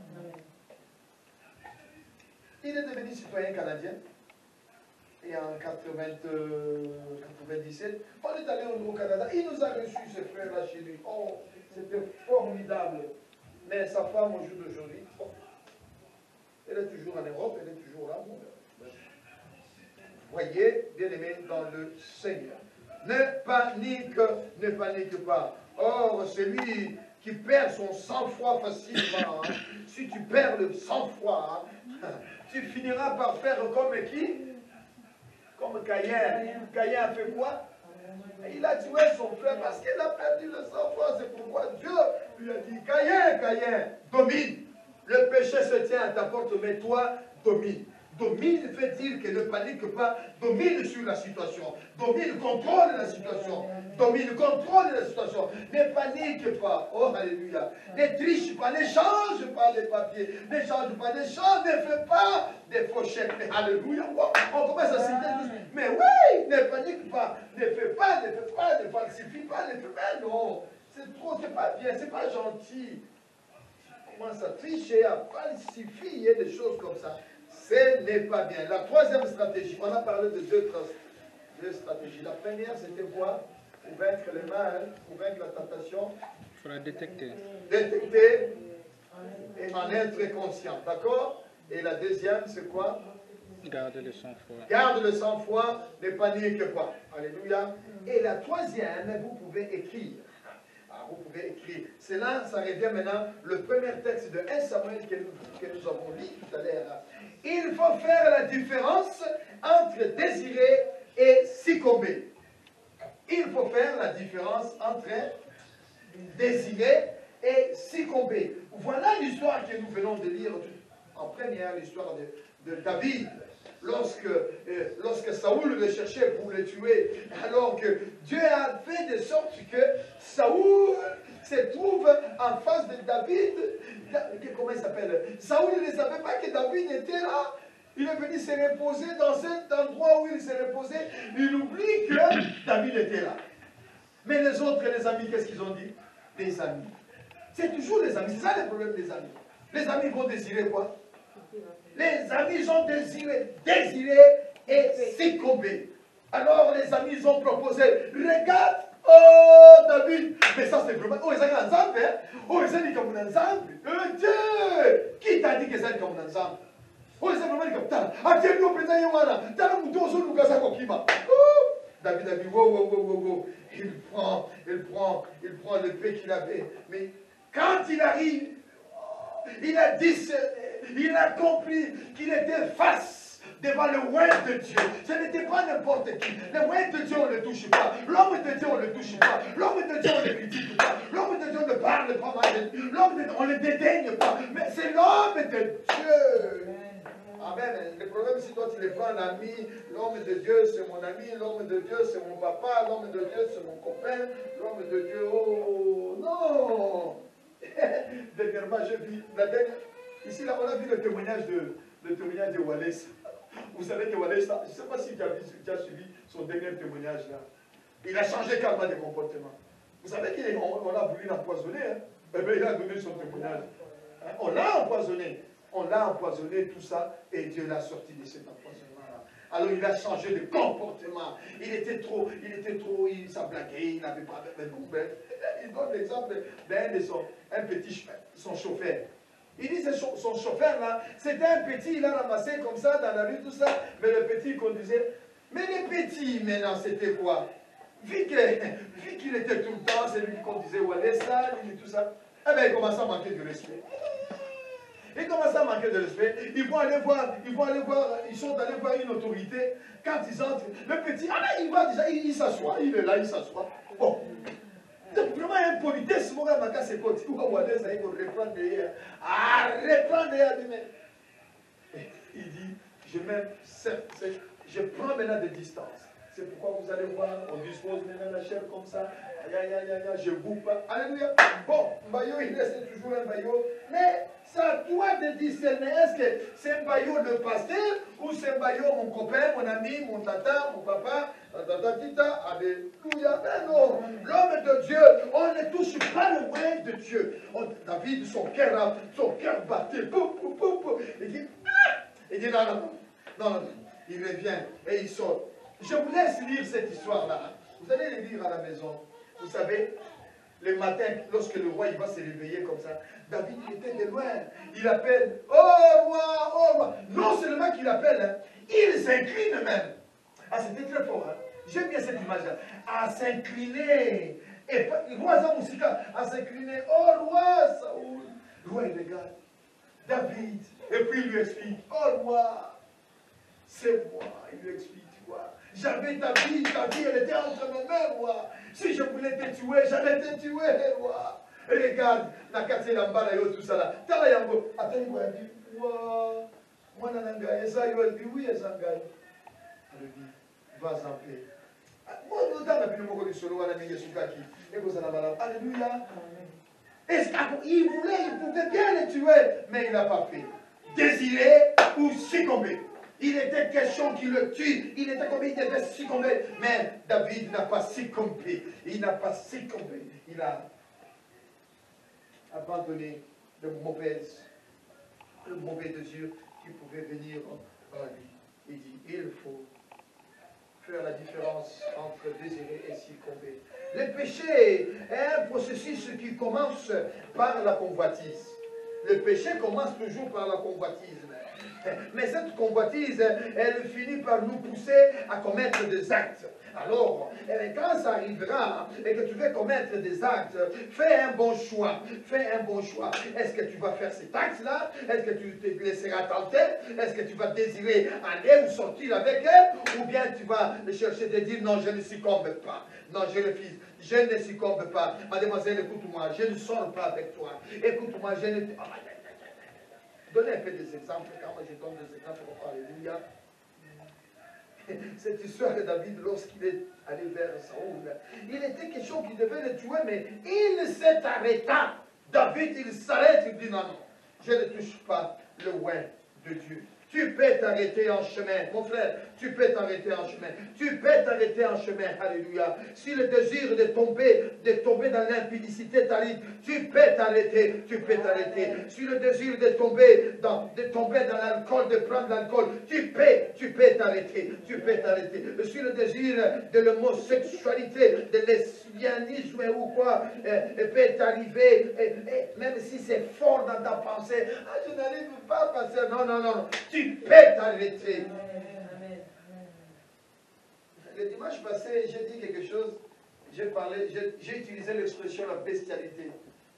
Il est devenu citoyen canadien. Et en 97, on est allé au Canada. Il nous a reçus, ce frère-là, chez lui. Oh, c'était formidable. Mais sa femme, au jour d'aujourd'hui, oh, elle est toujours en Europe, elle est toujours là. Voyez, bien-aimés, dans le Seigneur. Ne panique pas. Or, celui qui perd son sang-froid facilement, hein, si tu perds le sang-froid, hein, tu finiras par faire comme qui? Comme Caïn. Caïn a fait quoi? Il a tué son frère parce qu'il a perdu le sang-froid. C'est pourquoi Dieu lui a dit, Caïn, domine. Le péché se tient à ta porte, mais toi, domine. Domine veut dire que ne panique pas, domine sur la situation. Domine, contrôle la situation. Domine, contrôle la situation. Ne panique pas. Oh, alléluia. Ne triche pas, ne change pas les papiers. Ne change pas, ne fais pas des faux chèques. Alléluia. On commence à citer tous. Mais oui, ne panique pas. Ne fais pas, ne falsifie pas, ne fais pas. Non. C'est trop, c'est pas bien, c'est pas gentil. Commence à tricher, à falsifier des choses comme ça. Ce n'est pas bien. La troisième stratégie, on a parlé de deux stratégies. La première, c'était quoi? Pour vaincre le mal, pour vaincre la tentation. Il faudra détecter. Détecter et en être conscient. D'accord? Et la deuxième, c'est quoi? Garde le sang-froid. Garde le sang-froid, ne panique pas. Alléluia. Et la troisième, vous pouvez écrire. Vous pouvez écrire. C'est là, ça revient maintenant, le premier texte de 1 Samuel que nous avons lu tout à l'heure. Il faut faire la différence entre désirer et succomber. Il faut faire la différence entre désirer et succomber. Voilà l'histoire que nous venons de lire en première, l'histoire de David. Lorsque Saoul le cherchait pour le tuer, alors que Dieu a fait de sorte que Saoul se trouve en face de David. Comment il s'appelle? Saoul ne savait pas que David était là. Il est venu se reposer dans cet endroit où il s'est reposé. Il oublie que David était là. Mais les autres, les amis, qu'est-ce qu'ils ont dit? Les amis. C'est toujours les amis. C'est ça le problème des amis. Les amis vont désirer quoi? Les amis ont désiré et succomber. Alors les amis ont proposé, regarde, oh David, mais ça c'est vraiment, oh ils sont ensemble, hein? Oh ils sont comme ensemble. Dieu, qui t'a dit que c'est comme ensemble? Oh ils sont vraiment comme ça. Actuellement, président Yowana, t'as le mouton sur le gazon Kokima. David a dit, wow. Il prend l'épée qu'il avait. Mais quand il arrive, il a dit, il a compris qu'il était face devant le roi de Dieu. Ce n'était pas n'importe qui. Le roi de Dieu, on ne le touche pas. L'homme de Dieu, on ne le touche pas. L'homme de Dieu, on ne le critique pas. L'homme de Dieu ne parle pas mal. L'homme de Dieu, on ne le dédaigne pas. Mais c'est l'homme de Dieu. Amen. Le problème, si toi tu les prends l'ami, l'homme de Dieu c'est mon ami, l'homme de Dieu c'est mon papa, l'homme de Dieu c'est mon copain, l'homme de Dieu, oh non. Dernièrement, j'ai vu, ici là, on a vu le témoignage de Wallace. Vous savez que Wallace, je ne sais pas si tu as suivi son dernier témoignage là. Il a changé carrément de comportement. Vous savez qu'on a voulu l'empoisonner, hein? Eh bien, il a donné son témoignage. Hein? On l'a empoisonné, tout ça, et Dieu l'a sorti de cet empoisonnement-là. Alors il a changé de comportement. Il était trop, il s'est blagué, il n'avait pas de couvert. Il donne l'exemple d'un petit, son chauffeur. Il dit son chauffeur là, c'était un petit, il a ramassé comme ça dans la rue, tout ça, mais le petit il conduisait. Mais le petit, maintenant, c'était quoi? Vu qu'il était tout le temps, c'est lui qui conduisait Wallace là, tout ça, eh bien il commence à manquer de respect. Ils commencent à manquer de respect. Ils vont aller voir, ils sont allés voir une autorité. Quand ils entrent, le petit, il va déjà, il s'assoit, il est là, il s'assoit. Bon. C'est vraiment impolitesse, mon gars, c'est quoi? Tu vois, Wallace, il faut reprendre derrière. Reprendre derrière. Il dit, je prends maintenant des distances. C'est pourquoi vous allez voir, on dispose maintenant la chair comme ça. Je vous parle. Alléluia. Bon, Mbayo, il reste toujours un Mbayo. Mais c'est à toi de discerner. Est-ce que c'est Mbayo le pasteur ou c'est Mbayo mon copain, mon ami, mon tata, mon papa, tata, tita. Alléluia. Mais non. L'homme de Dieu, on ne touche pas le loin de Dieu. David, son cœur battait. Il dit non. Il revient et il sort. Je vous laisse lire cette histoire-là. Vous allez le lire à la maison. Vous savez, le matin, lorsque le roi il va se réveiller comme ça, David il était de loin. Il appelle, oh roi. Non seulement qu'il appelle, hein, il s'incline même. C'était très fort. Hein. J'aime bien cette image-là. À s'incliner. Et roi Zamousika, à s'incliner. Oh roi Saoul. Le roi il regarde. David. Et puis il lui explique, oh roi, c'est moi. Il lui explique. J'avais ta vie, elle était entre mes mains, roi. Si je voulais te tuer, j'allais te tuer, roi. Et regarde, Nakatse Lambara yo tout ça là. Tala yango, attends, il dit, roi, moi nananga, Esa yo, elle dit, oui, Esa ngai. Elle dit, vas en paix. Moi, nous avons appelé mon collègue solo, on a mis des soukaki. Et vous en avez alléluia. Il pouvait bien le tuer, mais il n'a pas fait. Désirer ou succomber. Il était question qu'il le tue. Il était comme il devait succomber. Mais David n'a pas succombé. Il n'a pas succombé. Il a abandonné le mauvais désir qui pouvait venir en lui. Il dit, il faut faire la différence entre désirer et succomber. Le péché est un processus qui commence par la convoitise. Le péché commence toujours par la convoitise. Mais cette convoitise, elle finit par nous pousser à commettre des actes. Alors, quand ça arrivera et que tu veux commettre des actes, fais un bon choix. Fais un bon choix. Est-ce que tu vas faire cet acte-là? Est-ce que tu te laisseras tenter? Est-ce que tu vas désirer aller ou sortir avec elle? Ou bien tu vas chercher de dire non, je ne succombe pas. Non, je refuse. Je ne succombe pas. Mademoiselle, écoute-moi, je ne sors pas avec toi. Écoute-moi, je ne... Donnez un peu des exemples, quand moi je donne des exemples, alléluia. Cette histoire de David, lorsqu'il est allé vers Saoul, il était question qu'il devait le tuer, mais il s'est arrêté. David, il s'arrête, il dit non, je ne touche pas le oin de Dieu. Tu peux t'arrêter en chemin, mon frère, tu peux t'arrêter en chemin. Tu peux t'arrêter en chemin, alléluia. Si le désir de tomber dans l'impudicité t'arrive, tu peux t'arrêter, tu peux t'arrêter. Si le désir de tomber dans l'alcool, de prendre l'alcool, tu peux t'arrêter, tu peux t'arrêter. Si le désir de l'homosexualité, de lesbianisme ou quoi, peut t'arriver, même si c'est fort dans ta pensée, je n'arrive pas à passer, non, tu peux t'arrêter. Le dimanche passé, j'ai dit quelque chose, j'ai utilisé l'expression la bestialité.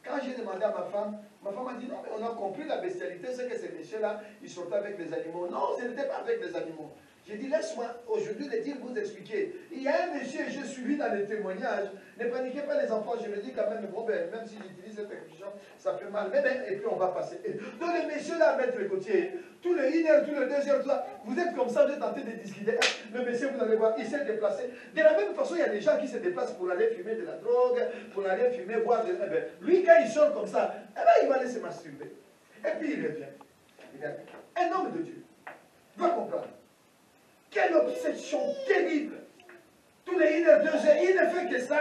Quand j'ai demandé à ma femme m'a dit non, mais on a compris la bestialité, c'est que ces messieurs-là, ils sortaient avec les animaux. Non, ce n'était pas avec les animaux. J'ai dit, laisse-moi aujourd'hui le dire, vous expliquer. Il y a un monsieur, je suis suivi dans les témoignages. Ne paniquez pas les enfants, je le dis quand même, bon, ben, même s'il utilise cette expression, ça fait mal. Mais ben, et puis on va passer. Donc les messieurs là, mettre le côtier, tous les 1 heure, tous les 2 heures, tout ça, vous êtes comme ça, vous êtes en train de discuter. Le monsieur, vous allez voir, il s'est déplacé. De la même façon, il y a des gens qui se déplacent pour aller fumer de la drogue, pour aller fumer, boire de... Eh ben, lui, quand il sort comme ça, eh ben, il va aller se masturber. Et puis il revient. Un homme de Dieu doit comprendre. Quelle obsession terrible. Tous les 1 heure, 2 heures, il ne fait que ça.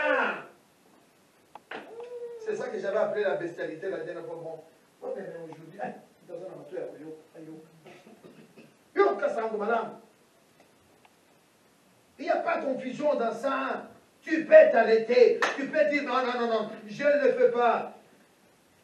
C'est ça que j'avais appelé la bestialité la dernière fois. Bon, mais aujourd'hui, dans un amateur, il n'y a pas de confusion dans ça. Tu peux t'arrêter. Tu peux dire non, non, non, non, je ne le fais pas.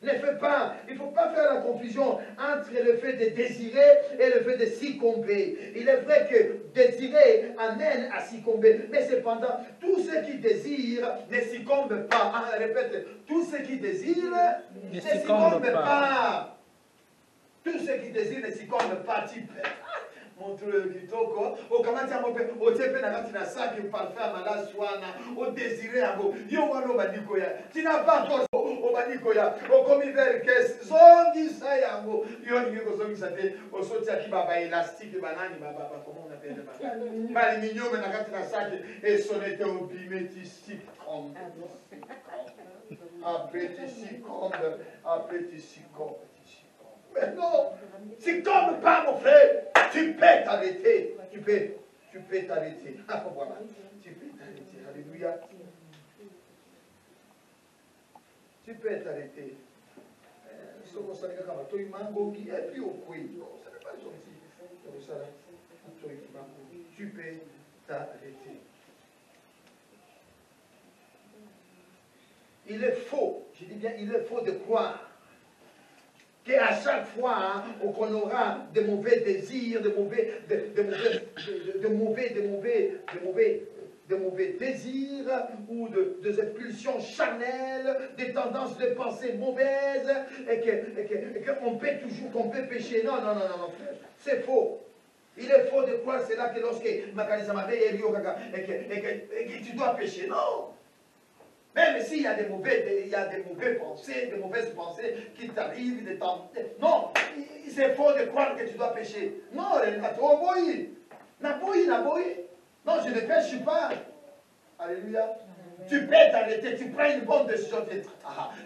Ne fais pas. Il ne faut pas faire la confusion entre le fait de désirer et le fait de succomber. Il est vrai que désirer amène à succomber. Mais cependant, tous ceux qui désirent ne succombent pas. Ah, répète, tous ceux qui désirent ne succombent pas. Tous ceux qui désirent ne succombent pas. Montre kitoko okamati yango pe otepe na kati na saki parfum mala swana o désiré yango yo wana obandiko ya tina pas encore obandiko ya okomi vers caisse zongisa yango yo ningi kozongisa te osotiaki baba élastique banani baba comment on appelle ba aluminium na kati na saki et sonete obime tisik trompe appétit mais non, c'est comme pas mon frère, tu peux t'arrêter, tu peux t'arrêter. Ah voilà, tu peux t'arrêter, alléluia. Tu peux t'arrêter. Et puis au couille, ça n'est pas gentil. Tu peux t'arrêter. Il est faux, je dis bien, il est faux de croire qu'à chaque fois qu'on aura de mauvais désirs, de mauvais désirs ou des impulsions charnelles, des tendances de pensée mauvaises, et qu'on peut toujours, qu'on peut pécher. Non, non, non, non, non, c'est faux. Il est faux de croire cela que lorsque et que tu dois pécher. Non. Même s'il y a des mauvaises pensées qui t'arrivent, de tenter. Non, c'est faux de croire que tu dois pécher. Non, non, je ne pêche pas. Alléluia. Tu peux t'arrêter, tu prends une bonne décision.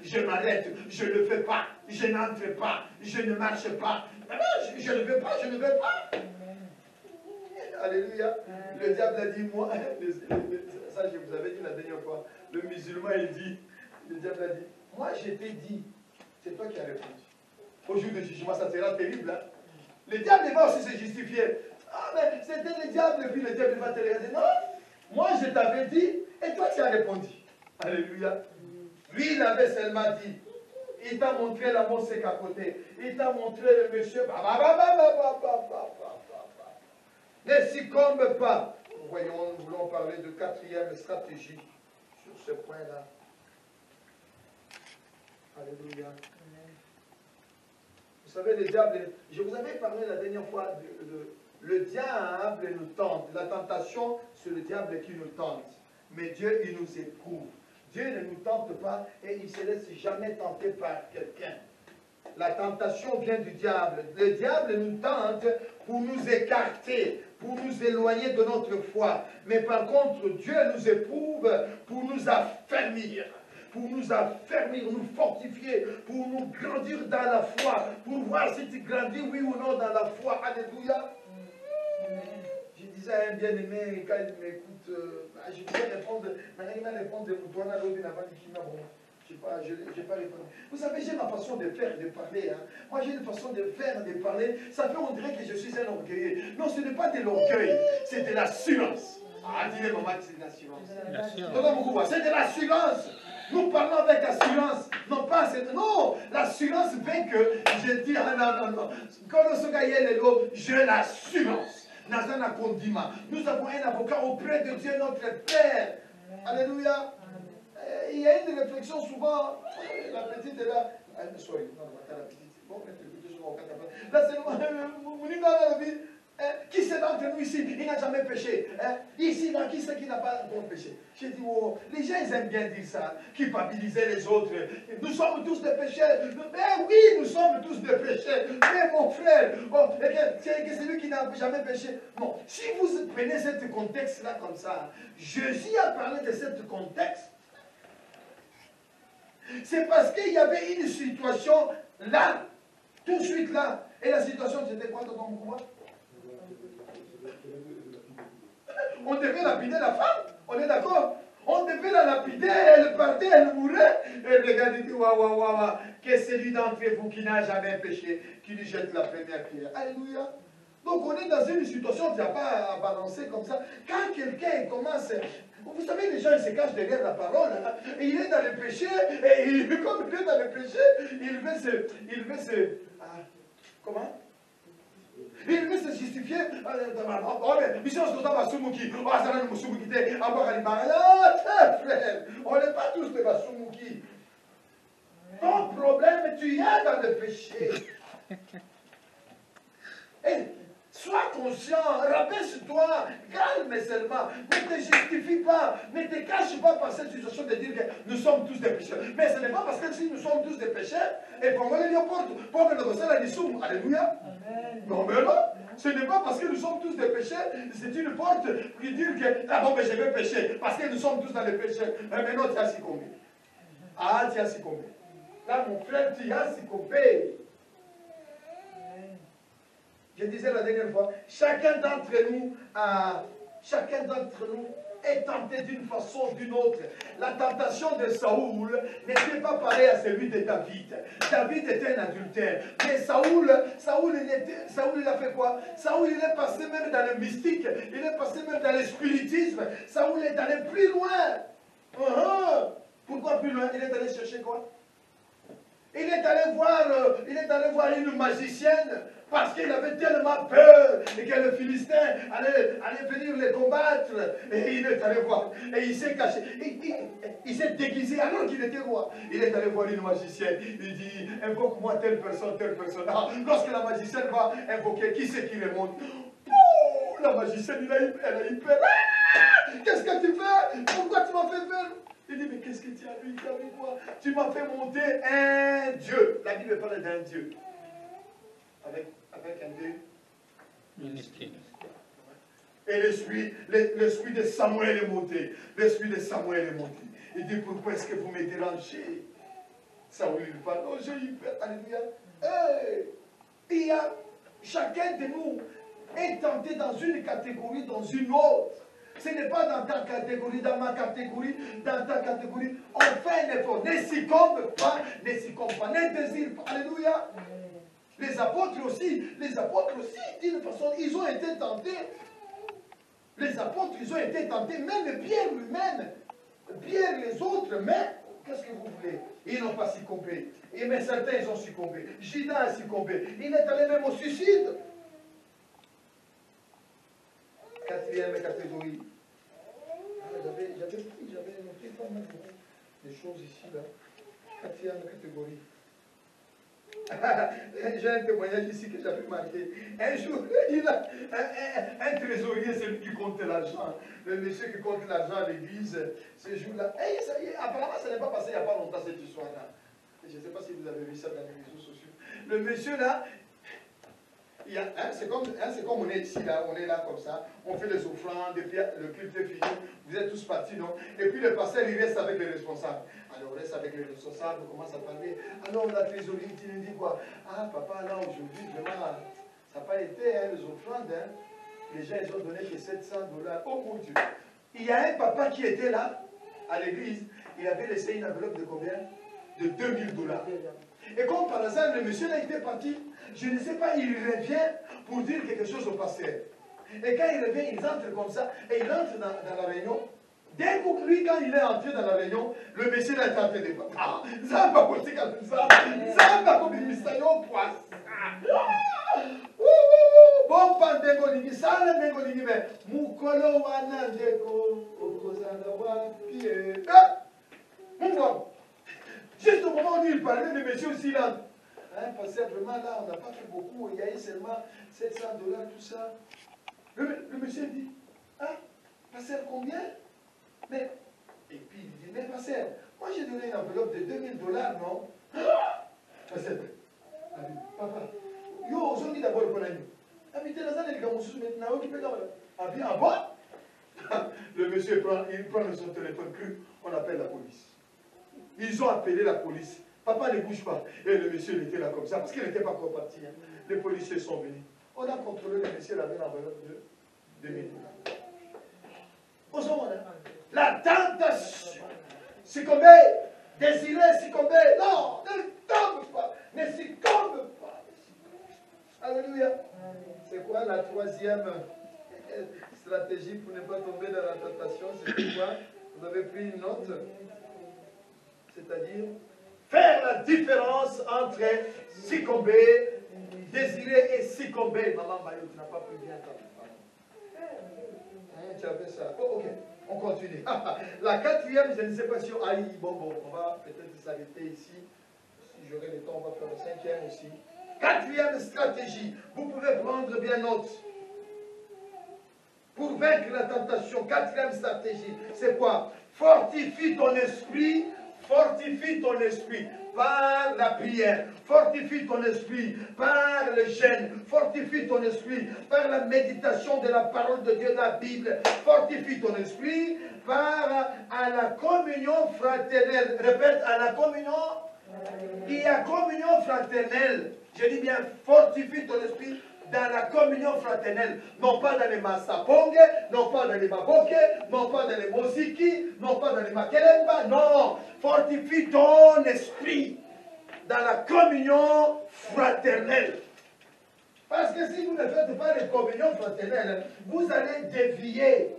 Je m'arrête, je ne le fais pas, je n'entre pas, je ne marche pas. Non, je ne veux pas, je ne veux pas. Alléluia. Le diable a dit, moi, ça je vous avais dit la dernière fois, le musulman il dit, le diable a dit, moi je t'ai dit, c'est toi qui as répondu. Au jour du jugement, ça sera terrible. Hein? Le diable va aussi se justifier. Ah mais c'était le diable, puis le diable va te regarder. Non, moi je t'avais dit, et toi tu as répondu. Alléluia. Lui il avait seulement dit, il t'a montré la monseigne à côté, il t'a montré le monsieur, ne succombe pas. Voyons, nous voulons parler de 4e stratégie sur ce point-là. Alléluia. Vous savez, le diable, je vous avais parlé la dernière fois, le diable nous tente. La tentation, c'est le diable qui nous tente. Mais Dieu, il nous éprouve. Dieu ne nous tente pas et il ne se laisse jamais tenter par quelqu'un. La tentation vient du diable. Le diable nous tente pour nous écarter, pour nous éloigner de notre foi. Mais par contre, Dieu nous éprouve pour nous affermir. Pour nous affermir, nous fortifier, pour nous grandir dans la foi, pour voir si tu grandis, oui ou non, dans la foi. Alléluia. Je disais à un bien-aimé, quand il m'écoute, je voulais répondre, je n'ai pas répondu. Vous savez, j'ai ma façon de faire, de parler. Hein. Moi, j'ai une façon de faire, de parler. Ça fait, on dirait que je suis un orgueilleux. Non, ce n'est pas de l'orgueil, c'est de l'assurance. Ah, dis-le, maman, c'est de l'assurance. C'est de l'assurance. Nous parlons avec assurance. Non, pas cette. Non, l'assurance fait que je dis, ah non, non, non. Quand je l'assurance. Nous avons un avocat auprès de Dieu, notre Père. Alléluia. Il y a une réflexion souvent, la petite est là, sorry, non, la petite, bon, là c'est Qui c'est d'entre nous ici? Il n'a jamais péché. Ici, là, qui c'est qui n'a pas encore péché? J'ai dit, oh, les gens ils aiment bien dire ça, culpabiliser les autres. Nous sommes tous des pécheurs. Mais oui, nous sommes tous des pécheurs. Mais mon frère, oh, c'est celui qui n'a jamais péché. Non, si vous prenez ce contexte-là comme ça, Jésus a parlé de ce contexte. C'est parce qu'il y avait une situation là, tout de suite là. Et la situation, c'était quoi dans ton mouvement? On devait lapider la femme, on est d'accord? On devait la lapider, elle partait, elle mourait. Et regardez, dit, waouh, que celui d'entre vous qui n'a jamais péché, qui lui jette la première pierre. Alléluia. Donc on est dans une situation qui n'a pas à balancer comme ça. Quand quelqu'un commence, vous savez, les gens ils se cachent derrière la parole. Hein, et il est dans le péché, et comme il est dans le péché, il veut se comment? Il veut se justifier. On n'est pas tous des Basumuki. Ton problème, tu y es dans le péché. Et sois conscient, rabaisse-toi, calme seulement, ne te justifie pas, ne te cache pas par cette situation de dire que nous sommes tous des pécheurs. Mais ce n'est pas parce que si nous sommes tous des pécheurs, et qu'on va les porte, pour que nous la dissomme. Alléluia. Non, mais non, ce n'est pas parce que nous sommes tous des pécheurs, c'est une porte qui dit que, ah bon, mais je vais pécher, parce que nous sommes tous dans les péchés. Mais non, tu as succombé. Ah, tu as succombé. Là, mon frère, tu as succombé. Je disais la dernière fois, chacun d'entre nous est tenté d'une façon ou d'une autre. La tentation de Saoul n'était pas pareille à celui de David. David était un adultère. Mais Saoul il a fait quoi? Saoul il est passé même dans le mystique, il est passé même dans le spiritisme. Saoul est allé plus loin. Pourquoi plus loin? Il est allé chercher quoi? Il est allé voir une magicienne parce qu'il avait tellement peur et que le Philistin allait venir les combattre. Et il est allé voir. Et il s'est caché. Il s'est déguisé alors qu'il était roi. Il est allé voir une magicienne. Il dit, invoque-moi telle personne, telle personne. Ah, lorsque la magicienne va invoquer, qui c'est qui remonte? Ouh, la magicienne, elle a eu peur. Ah, qu'est-ce que tu fais? Pourquoi tu m'as fait peur? Il dit, mais qu'est-ce que tu as vu? Quoi? Tu m'as fait monter un Dieu. La Bible parle d'un Dieu. Avec un Dieu. Ministère. Et l'esprit de Samuel est monté. L'esprit de Samuel est monté. Il dit, pourquoi est-ce que vous me dérangez? Samuel lui parle, oh, j'ai eu peur. Alléluia. Il y a chacun de nous est tenté dans une catégorie, dans une autre. Ce n'est pas dans ta catégorie, dans ma catégorie, dans ta catégorie. On fait un effort. Ne succombe pas, ne désire pas. Alléluia. Les apôtres aussi, d'une façon, ils ont été tentés. Les apôtres, ils ont été tentés, même Pierre lui-même, Pierre les autres, mais qu'est-ce que vous voulez? Ils n'ont pas succombé. Mais certains, ils ont succombé. Judas a succombé. Il est allé même au suicide. Quatrième catégorie. J'avais noté pas mal de choses ici, là. Quatrième catégorie. J'ai un témoignage ici que j'avais marqué. Un jour, il a un trésorier, celui qui compte l'argent. Le monsieur qui compte l'argent à l'église, ce jour-là. Apparemment, ça n'est pas passé il n'y a pas longtemps cette histoire-là. Je ne sais pas si vous avez vu ça dans les réseaux sociaux. Le monsieur là, c'est comme on est ici, là, on est là comme ça, on fait les offrandes, et puis le culte est fini, vous êtes tous partis, non? Et puis le pasteur, il reste avec les responsables. Alors, on reste avec les responsables, on commence à parler. Alors, la trésorerie, tu nous dis quoi? Ah, papa, là, aujourd'hui, vraiment, ça n'a pas été, les offrandes, les gens, ils ont donné que $700. Oh mon Dieu! Il y a un papa qui était là, à l'église, il avait laissé une enveloppe de combien? De $2000. Et comme par hasard, le monsieur là était parti, je ne sais pas, il revient pour dire quelque chose au pasteur. Et quand il revient, il entre comme ça, et il entre dans la réunion. Dès que lui, quand il est entré dans la réunion, le monsieur là est en train de dire, ah, ça va pas comme ça, ça va comme une mistaillon poisson. Bon, pandégolingi, ça le négolingi, mais Mukolo wana deko, okozana wapi. Mon frère, juste au moment où il parlait, le monsieur aussi là. Hein, pasteur, vraiment là, on n'a pas fait beaucoup. Il y a eu seulement 700 $, tout ça. Le monsieur dit, ah, pasteur, combien? Mais, et puis il dit, mais pasteur, moi j'ai donné une enveloppe de 2000 $, non? Ah, pasteur, papa, yo, on dit d'abord pour l'année. Habitez la salle, les gars, on se met maintenant, qui peut ah bien, ah bon? Le monsieur prend son téléphone cru, on appelle la police. Ils ont appelé la police. Papa ne bouge pas. Et le monsieur, il était là comme ça, parce qu'il n'était pas encore parti. Hein. Les policiers sont venus. On a contrôlé le monsieur, il avait l'enveloppe de 2000 $. Au moment, hein? La tentation. Succomber, désirer, succomber. Non, ne tombe pas. Ne succombe pas. Alléluia. C'est quoi la troisième stratégie pour ne pas tomber dans la tentation? C'est quoi? Vous avez pris une note? C'est-à-dire faire la différence entre succomber, désirer et succomber. Maman Bayo, tu n'as pas pris bien ta hein, tu as fait ça. Oh, ok, on continue. La quatrième, je ne sais pas si on on va peut-être s'arrêter ici. Si j'aurai le temps, on va faire le cinquième aussi. Quatrième stratégie, vous pouvez prendre bien note. Pour vaincre la tentation, quatrième stratégie, c'est quoi? Fortifie ton esprit. Fortifie ton esprit par la prière. Fortifie ton esprit par le jeûne. Fortifie ton esprit par la méditation de la parole de Dieu, la Bible. Fortifie ton esprit par à la communion fraternelle. Répète, à la communion. Il y a communion fraternelle. Je dis bien, fortifie ton esprit dans la communion fraternelle, non pas dans les masaponge, non pas dans les maboke, non pas dans les moziki, non pas dans les makelemba, non, fortifie ton esprit dans la communion fraternelle. Parce que si vous ne faites pas les communions fraternelles, vous allez dévier.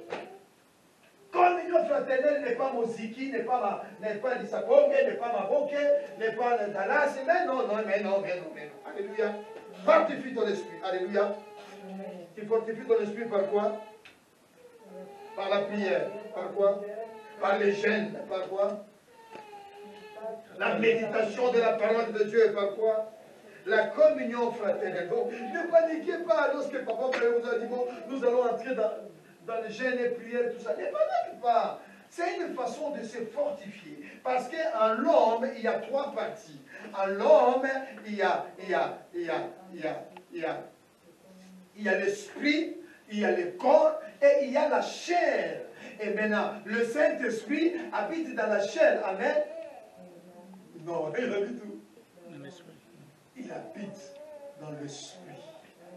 Communion fraternelle n'est pas moziki, n'est pas lisaponge, n'est pas maboke, n'est pas Dallas, mais non. Alléluia. Fortifie ton esprit. Alléluia. Tu fortifies ton esprit par quoi? Par la prière. Par quoi? Par les jeûnes. Par quoi? La méditation de la parole de Dieu. Par quoi? La communion fraternelle. Donc, ne paniquez pas lorsque papa vous a dit, bon, nous allons entrer dans le jeûne et prière, tout ça. Ne paniquez pas. C'est une façon de se fortifier. Parce qu'en l'homme, il y a trois parties. En l'homme, il y a l'esprit, il y a le corps et il y a la chair. Et maintenant, le Saint-Esprit habite dans la chair. Amen. Non, il habite où? Il habite dans l'esprit.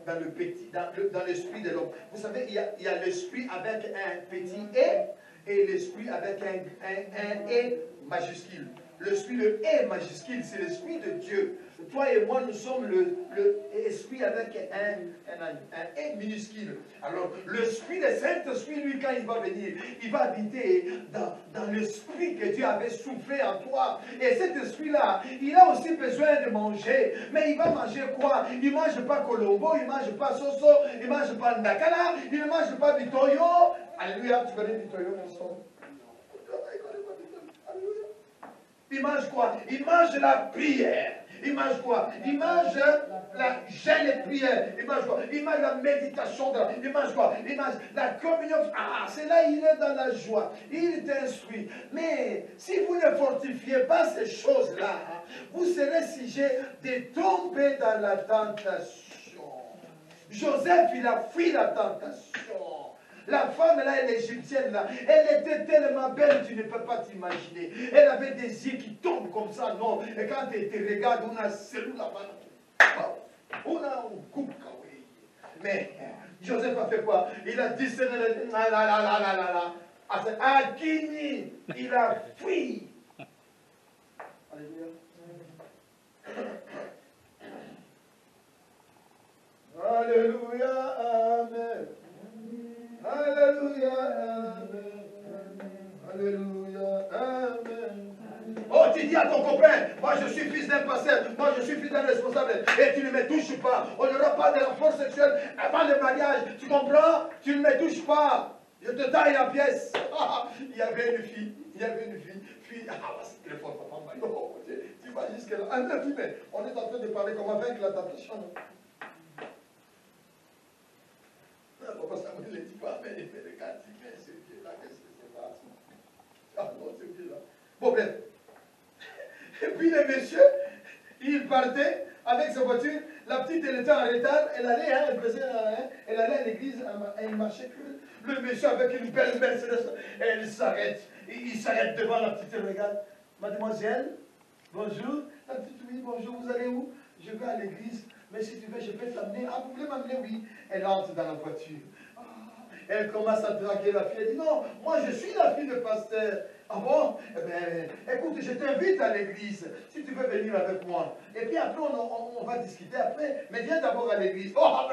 Dans le petit, dans l'esprit de l'homme. Vous savez, il y a l'esprit avec un petit et l'esprit avec un et majuscule. L'esprit, le et majuscule, c'est l'esprit de Dieu. Toi et moi, nous sommes l'esprit avec un et minuscule. Alors, l'esprit, le Saint-Esprit, lui, quand il va venir, il va habiter dans l'esprit que Dieu avait soufflé en toi. Et cet esprit-là, il a aussi besoin de manger. Mais il va manger quoi? Il ne mange pas Colombo, il ne mange pas Soso, il ne mange pas Ndakala, il ne mange pas Bitoyo. Alléluia, tu connais Bitoyo, mon son? Il mange quoi? Il mange la prière. Il mange quoi? Il mange la jeûne et prière. Il mange quoi? Il mange la méditation. Il mange quoi? Il mange la communion. Ah, c'est là il est dans la joie. Il t'instruit. Mais si vous ne fortifiez pas ces choses-là, vous serez sujet de tomber dans la tentation. Joseph, il a fui la tentation. La femme là, l'égyptienne là, elle était tellement belle, tu ne peux pas t'imaginer. Elle avait des yeux qui tombent comme ça, non. Et quand tu te regardes, on a cellule là-bas. On a un coupe, oui. Mais Joseph a fait quoi? Il a discerné à Guinée, il a fui. Alléluia. Alléluia, amen. Alléluia, amen. Alléluia, amen. Oh, tu dis à ton copain, moi je suis fils d'un pasteur, moi je suis fils d'un responsable, et tu ne me touches pas. On n'aura pas de rapport sexuel avant le mariage. Tu comprends? Tu ne me touches pas. Je te taille la pièce. Il y avait une fille, Puis, c'est téléphone, papa, non, tu vas jusque-là. Ah, dit, mais on est en train de parler comment vaincre la tentation, non? Papa Samuel ne dit pas, mais regarde, mais c'est Dieu là, qu'est-ce que c'est pas? Ah non, c'est Dieu là. Bon, bref. Et puis le monsieur, il partait avec sa voiture. La petite, elle était en retard. Elle allait, hein, elle allait à l'église, elle marchait que le monsieur avec une belle Mercedes. Elle s'arrête. Il s'arrête devant la petite, elle regarde. Mademoiselle, bonjour. La petite, oui, bonjour, vous allez où? Je vais à l'église. Mais si tu veux, je peux t'amener. Ah, vous voulez m'amener? Oui. Elle entre dans la voiture. Ah, elle commence à draguer la fille. Elle dit, non, moi je suis la fille de pasteur. Ah bon? Eh bien, écoute, je t'invite à l'église, si tu veux venir avec moi. Et puis après, on va discuter après. Mais viens d'abord à l'église. Oh,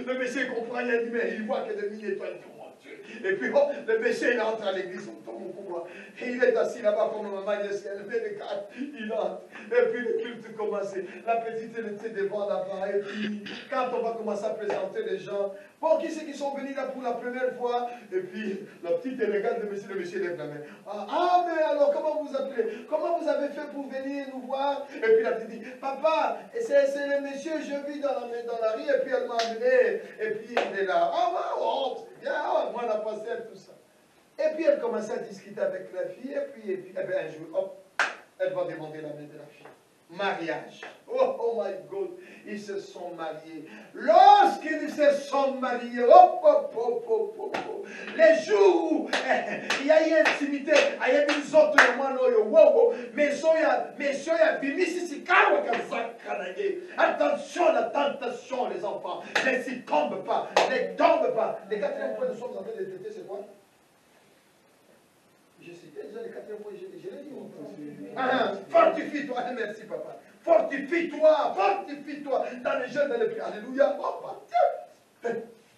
le monsieur comprend rien, mais il voit que de mille étoiles sur mon Dieu. Et puis, oh, le monsieur, il entre à l'église, on tombe au pouvoir. Et il est assis là-bas comme maman, il levé les cartes, il entre. Et puis le culte commence. La petite, elle était devant là-bas. Et puis, quand on va commencer à présenter les gens, bon, qui c'est qui sont venus là pour la première fois? Et puis, la petite, elle regarde le monsieur lève la main. Ah, mais alors, comment vous appelez? Comment vous avez fait pour venir nous voir? Et puis la petite dit, papa, c'est le monsieur, je vis dans la rue, et puis elle m'a amené. Et puis il est là, c'est bien, moi la pasteur, tout ça. Et puis elle commençait à discuter avec la fille, et puis eh bien, un jour, hop, elle va demander la main de la fille. Mariage. Oh my God, ils se sont mariés. Lorsqu'ils se sont mariés, les jours où il y a une intimité, il y a des autres mais attention la tentation, les enfants, ne s'y tombe pas, ne tombe pas. Les quatrième point que nous sommes en train de traiter, c'est quoi? Je citais déjà les quatrième point, je l'ai dit. Fortifie-toi, merci papa. Fortifie-toi dans les jeunes, dans les prières. Alléluia. Oh,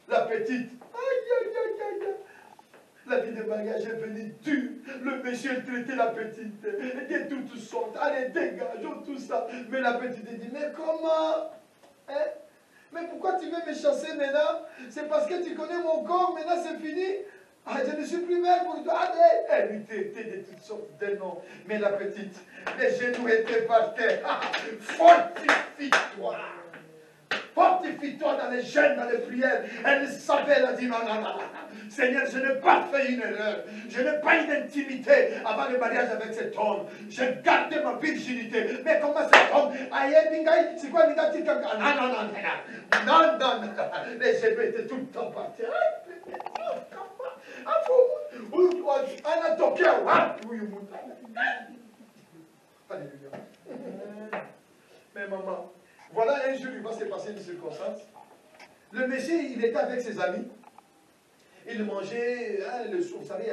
la petite. Aïe. La vie de mariage est venue dure. Le monsieur traitait la petite. Elle était toute sorte. Allez, dégageons tout ça. Mais la petite dit, mais comment? Hein? Mais pourquoi tu veux me chasser maintenant? C'est parce que tu connais mon corps, maintenant c'est fini? Ah, je ne suis plus belle pour toi. Allez, elle lui traitait de toutes sortes de noms. Mais la petite, les genoux étaient par terre. Ah, fortifie-toi. Fortifie-toi dans les jeûnes, dans les prières. Elle savait, elle a dit non. Seigneur, je n'ai pas fait une erreur. Je n'ai pas une intimité avant le mariage avec cet homme. J'ai gardé ma virginité. Mais comment cet homme, c'est quoi non. Les genoux étaient tout le temps par terre. Alléluia. Mais maman, voilà un jour, il va se passer une circonstance. Le monsieur, il était avec ses amis. Il mangeait, hein, le soir, vous savez,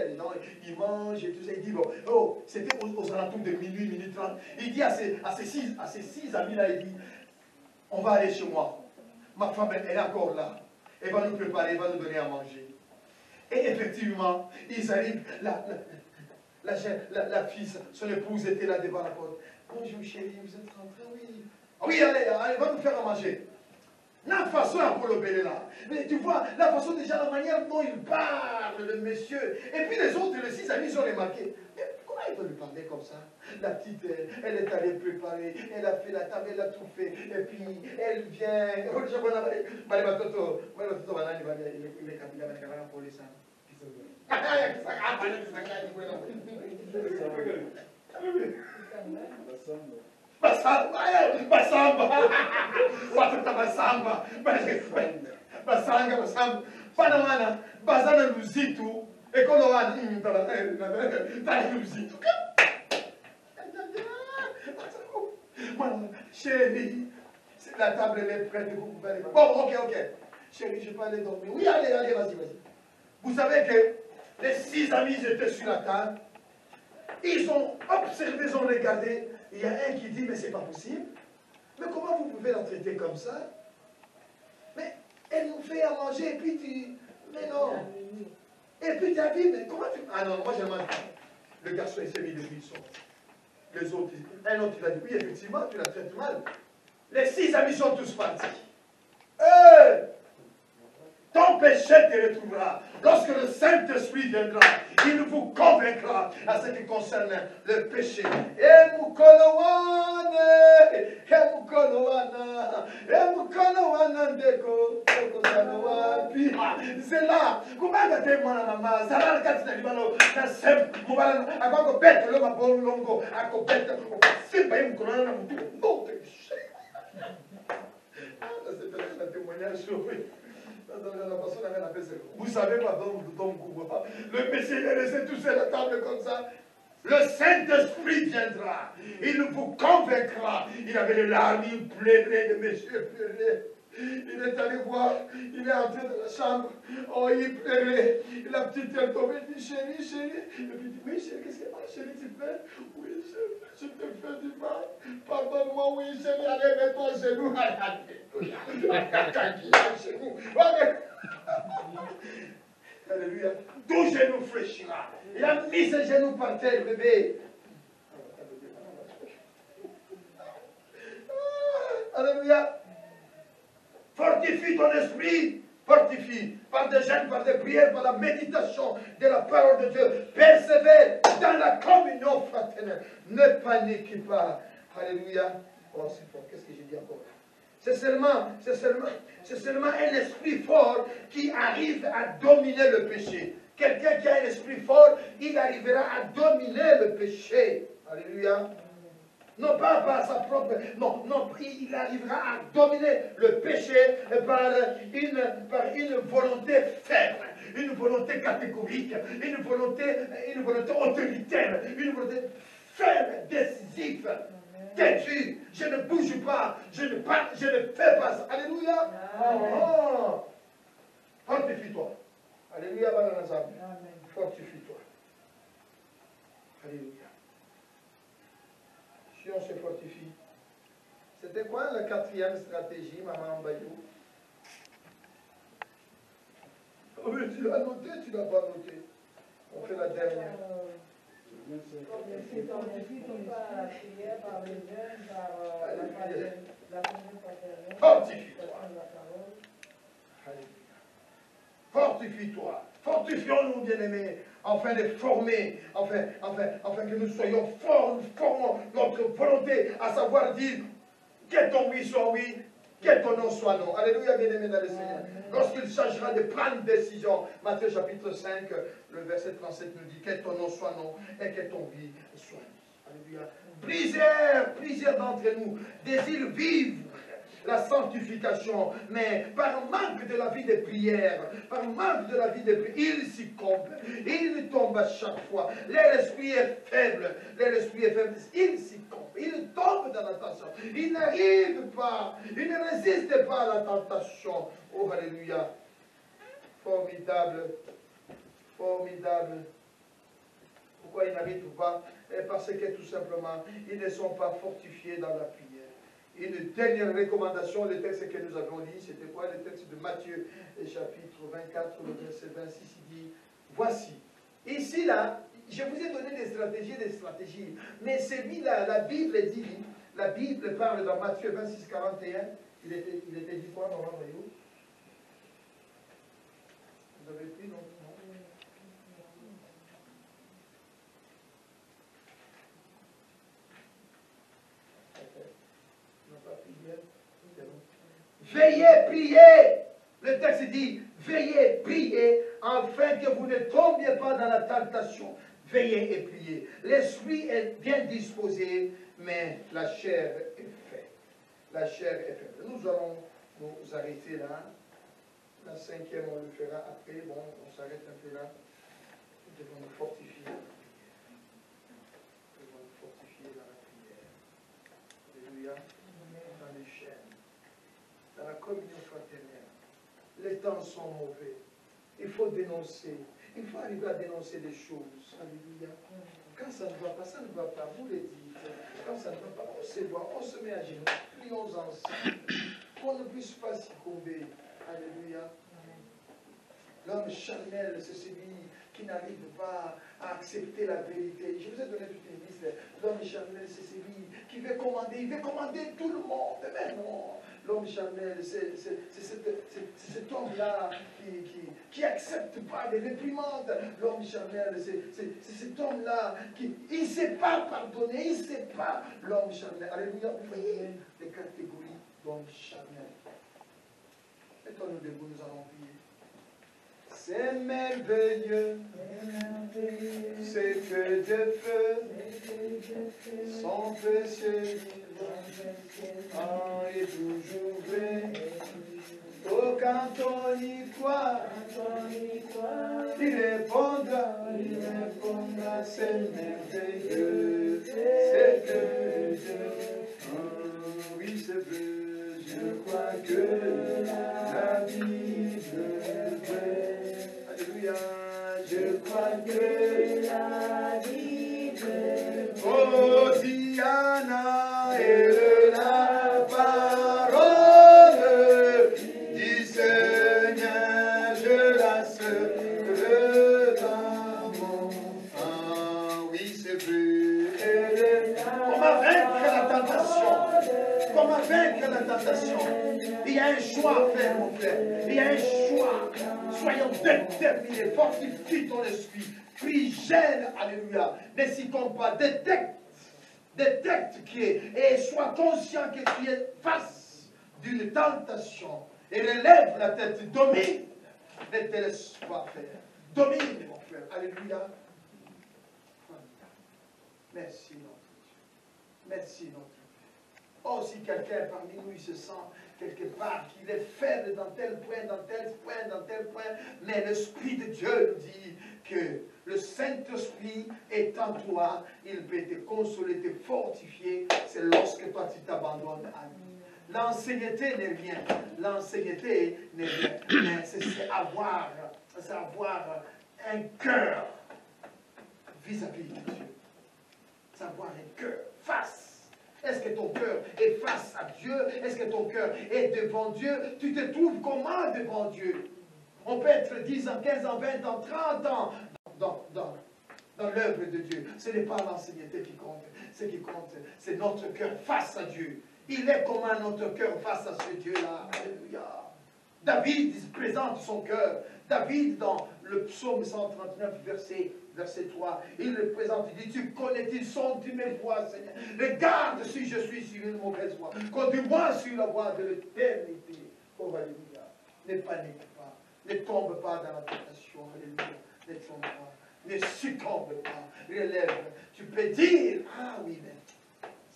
il mange et tout ça. Il dit, bon, oh, c'était aux alentours de minuit 30. Il dit à ses six amis-là, il dit, on va aller chez moi. Ma femme, elle est encore là. Elle va nous préparer, elle va nous donner à manger. Et effectivement, ils arrivent, la fille, son épouse était là devant la porte. Bonjour chérie, vous êtes rentrée? Oui. Oui, allez, va nous faire à manger. La façon à pour le bébé là. Mais tu vois, la façon déjà, la manière dont il parle, le monsieur. Et puis les autres, les six amis, ils ont remarqué. Mais comment il peut lui parler comme ça? La petite, elle est allée préparer, elle a fait la table, elle a tout fait. Et puis, elle vient. Basamba, Panamana, Bazana Luzitu, et Coloran, Luzitu. Chérie, la table elle est prête, vous pouvez aller. Bon, ok. Chérie, je peux aller dormir. Oui, allez, vas-y. Vous savez que les six amis étaient sur la table. Ils ont observé, ils ont regardé. Il y a un qui dit, mais c'est pas possible. Mais comment vous pouvez la traiter comme ça? Mais elle nous fait à manger et puis tu... Mais non. Et puis tu as dit, mais comment tu... Ah non, moi je mange pas. Le garçon il s'est mis de buisson. Les autres, un autre il a dit, oui effectivement, tu la traites mal. Les six amis sont tous partis. Ton péché te retrouvera. Lorsque le Saint-Esprit viendra, il vous convertira. convaincra à ce qui concerne le péché. Et c'est là, comment tu mon maman, ça va le cas de l'Ibano, ça c'est mon balan, à quoi que bête le mabon longo, à quoi bête, c'est pas une colonne, non, c'est un témoignage chauffé. Vous savez, pardon, le péché est resté tout seul à la table comme ça. Le Saint-Esprit viendra, il vous convaincra. Il avait les larmes, il pleurait, le monsieur pleurait. Il est allé voir, il est entré dans la chambre, oh il pleurait. La petite est tombée, il dit chérie, chérie. Et puis il dit oui chérie, qu'est-ce que chérie tu fais? Oui chérie, je te fais du mal. Pardonne-moi, oui chérie, allez mets-toi à genoux. Alléluia. Tout genou fléchira. Il a mis ses genoux par terre, bébé. Alléluia. Fortifie ton esprit. Fortifie. Par des jeûnes, par des prières, par la méditation de la parole de Dieu. Persévère dans la communion fraternelle. Ne paniquez pas. Alléluia. Oh, c'est fort. Qu'est-ce que j'ai dit encore? C'est seulement un esprit fort qui arrive à dominer le péché. Quelqu'un qui a un esprit fort, il arrivera à dominer le péché. Alléluia. Non pas par sa propre... Non, il arrivera à dominer le péché par une volonté ferme, une volonté catégorique, une volonté autoritaire, une volonté ferme, décisive. Têtu, je ne bouge pas, je ne fais pas ça. Alléluia. Oh. Fortifie-toi. Alléluia, fortifie-toi. Alléluia. Si on se fortifie. C'était quoi la quatrième stratégie, Maman Bayou? Oh, mais tu l'as noté, tu ne l'as pas noté. On fait la dernière. Fortifie-toi. Fortifie-toi. Fortifions-nous, bien-aimés, afin de former, afin que nous soyons forts, nous formons notre volonté, à savoir dire que ton oui soit oui, que ton non soit non. Alléluia, bien-aimés dans le Seigneur. Lorsqu'il s'agira de prendre une décision, Matthieu chapitre 5, le verset 37 nous dit que ton non soit non et que ton oui soit oui. Alléluia. Plusieurs d'entre nous désirent vivre la sanctification, mais par manque de la vie de prière, ils s'y tombent. Ils tombent à chaque fois. L'esprit est faible, ils s'y tombent. Ils tombent dans la tentation. Ils n'arrivent pas, ils ne résistent pas à la tentation. Oh, alléluia. Formidable. Formidable. Pourquoi ils n'arrivent pas? Parce que tout simplement, ils ne sont pas fortifiés dans la prière. Une dernière recommandation, le texte que nous avons lu, c'était quoi? Le texte de Matthieu, chapitre 24, le verset 26, il dit, voici. Ici, là, je vous ai donné des stratégies, mais celui-là, la Bible dit, la Bible parle dans Matthieu 26, 41, il était dit quoi, Maman Mario? Vous avez pris, non? Veillez, priez. Le texte dit, veillez, priez, afin que vous ne tombiez pas dans la tentation. Veillez et priez. L'esprit est bien disposé, mais la chair est faible. La chair est faible. Nous allons nous arrêter là. La cinquième, on le fera après. Bon, on s'arrête un peu là. Nous devons nous fortifier. Nous devons nous fortifier dans la prière. Alléluia. Dans les chaînes. Dans la communion fraternelle. Les temps sont mauvais. Il faut dénoncer. Il faut arriver à dénoncer des choses. Alléluia. Quand ça ne va pas, ça ne va pas. Vous le dites. Quand ça ne va pas, on se voit, on se met à genoux. Prions ensemble. Qu'on ne puisse pas s'y tomber. Alléluia. L'homme charnel, c'est celui qui n'arrive pas à accepter la vérité. Je vous ai donné toute une liste. L'homme charnel, c'est celui qui veut commander. Il veut commander tout le monde. Mais non. L'homme charnel, c'est cet homme-là qui n'accepte pas les réprimandes. L'homme charnel, c'est cet homme-là qui ne sait pas pardonner, il ne sait pas. L'homme charnel. Alléluia. Vous voyez les catégories d'homme charnel. Mettons-nous debout, nous allons prier. C'est merveilleux ce que Dieu fait, son péché est toujours vrai. Oh, quand on y croit, il répondra, c'est merveilleux, c'est que Dieu. Oh, oui, c'est vrai, je crois que la Bible est vraie. Alléluia, je crois que la Bible est vraie. Oh, Diana est la parole du Seigneur, je la serai dans mon temps. Oui, c'est vrai. Comment vaincre la tentation? Comment vaincre la tentation? Il y a un choix à faire, mon frère. Il y a un choix. Soyons déterminés. Fortifie ton esprit. Prie, gêne. Alléluia. N'hésitons pas. Détecte qui est. Et sois conscient que tu es face d'une tentation. Et relève la tête. Domine. Ne te laisse pas faire. Domine, mon frère. Alléluia. Merci, notre Dieu. Merci, notre Dieu. Oh, si quelqu'un parmi nous, il se sent quelque part qu'il est faible dans tel point, dans tel point, dans tel point, mais l'Esprit de Dieu nous dit que le Saint-Esprit est en toi, il peut te consoler, te fortifier, c'est lorsque toi tu t'abandonnes à lui. L'ancienneté n'est rien, l'ancienneté n'est rien, mais c'est avoir un cœur vis-à-vis de Dieu. C'est avoir un cœur face. Est-ce que ton cœur est face à Dieu? Est-ce que ton cœur est devant Dieu? Tu te trouves comment devant Dieu? On peut être 10 ans, 15 ans, 20 ans, 30 ans dans l'œuvre de Dieu. Ce n'est pas l'ancienneté qui compte. Ce qui compte, c'est notre cœur face à Dieu. Il est comment notre cœur face à ce Dieu-là? Alléluia. David présente son cœur. David, dans le psaume 139, verset 3, il le présente, il dit, tu connais, tu sondes mes voies, Seigneur. Regarde si je suis sur une mauvaise voie. Conduis-moi sur la voie de l'éternité. Oh, alléluia. Ne panique pas. Ne tombe pas dans la tentation. Alléluia. Ne tombe pas. Ne succombe pas. Relève. Tu peux dire, ah oui, mais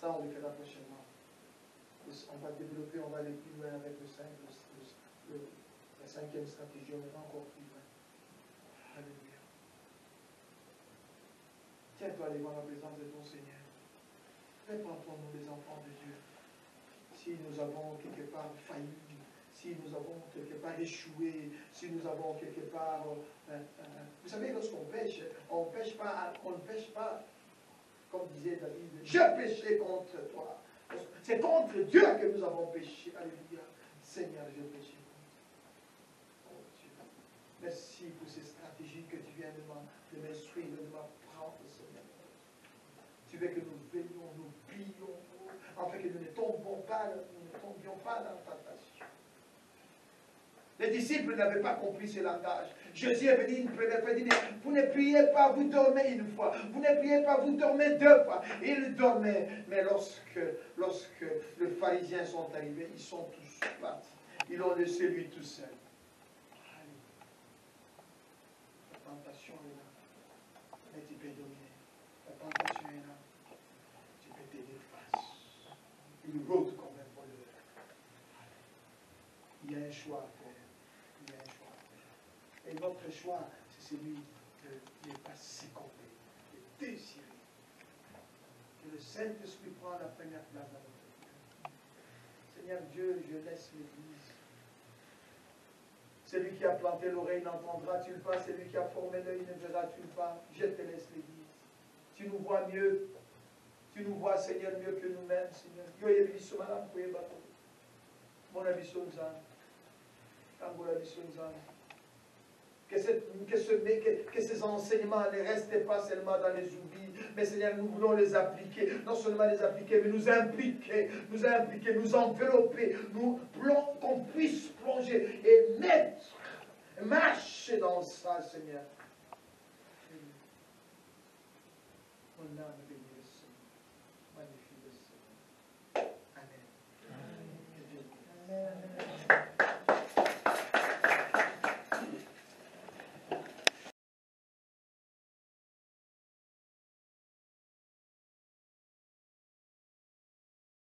ça, on le fera prochainement. On va développer, on va aller plus loin avec la cinquième stratégie, on va encore plus loin. Alléluia. Tiens-toi devant la présence de ton Seigneur. Répondons-nous les enfants de Dieu. Si nous avons quelque part failli, si nous avons quelque part échoué, si nous avons quelque part... vous savez, lorsqu'on pêche, on ne pêche pas, comme disait David, j'ai péché contre toi. C'est contre Dieu que nous avons péché. Alléluia. Seigneur, j'ai péché contre. Oh Dieu. Merci pour ces stratégies que tu viens de m'instruire, de m'apprendre, Seigneur. Tu veux que nous veillions, nous prions, afin que nous ne tombions pas dans la tentation. Les disciples n'avaient pas compris ce langage. Jésus est venu une première fois, il dit, vous ne priez pas, vous dormez une fois. Vous ne priez pas, vous dormez deux fois. Et ils dormaient. Mais lorsque les pharisiens sont arrivés, ils sont tous partis. Ils l'ont laissé lui tout seul. La tentation est là. Mais tu peux dominer. La tentation est là. Tu peux tenir face. Il rôde comme un voleur. Il y a un choix à faire. Et notre choix, c'est celui de ne pas succomber, de désirer. Que le Saint-Esprit prend la première place dans notre vie. Seigneur Dieu, je laisse l'Église. Celui qui a planté l'oreille n'entendra-tu pas? Celui qui a formé l'œil ne verra-tu pas? Je te laisse l'Église. Tu nous vois mieux. Tu nous vois, Seigneur, mieux que nous-mêmes, Seigneur. Yo yebiso madame pour bateau. Mon abiso nous a. Kangola biso nous a. que ces enseignements ne restent pas seulement dans les oublis, mais Seigneur, nous voulons les appliquer, non seulement les appliquer, mais nous impliquer, nous envelopper, qu'on puisse plonger et marcher dans ça, Seigneur. Au nom de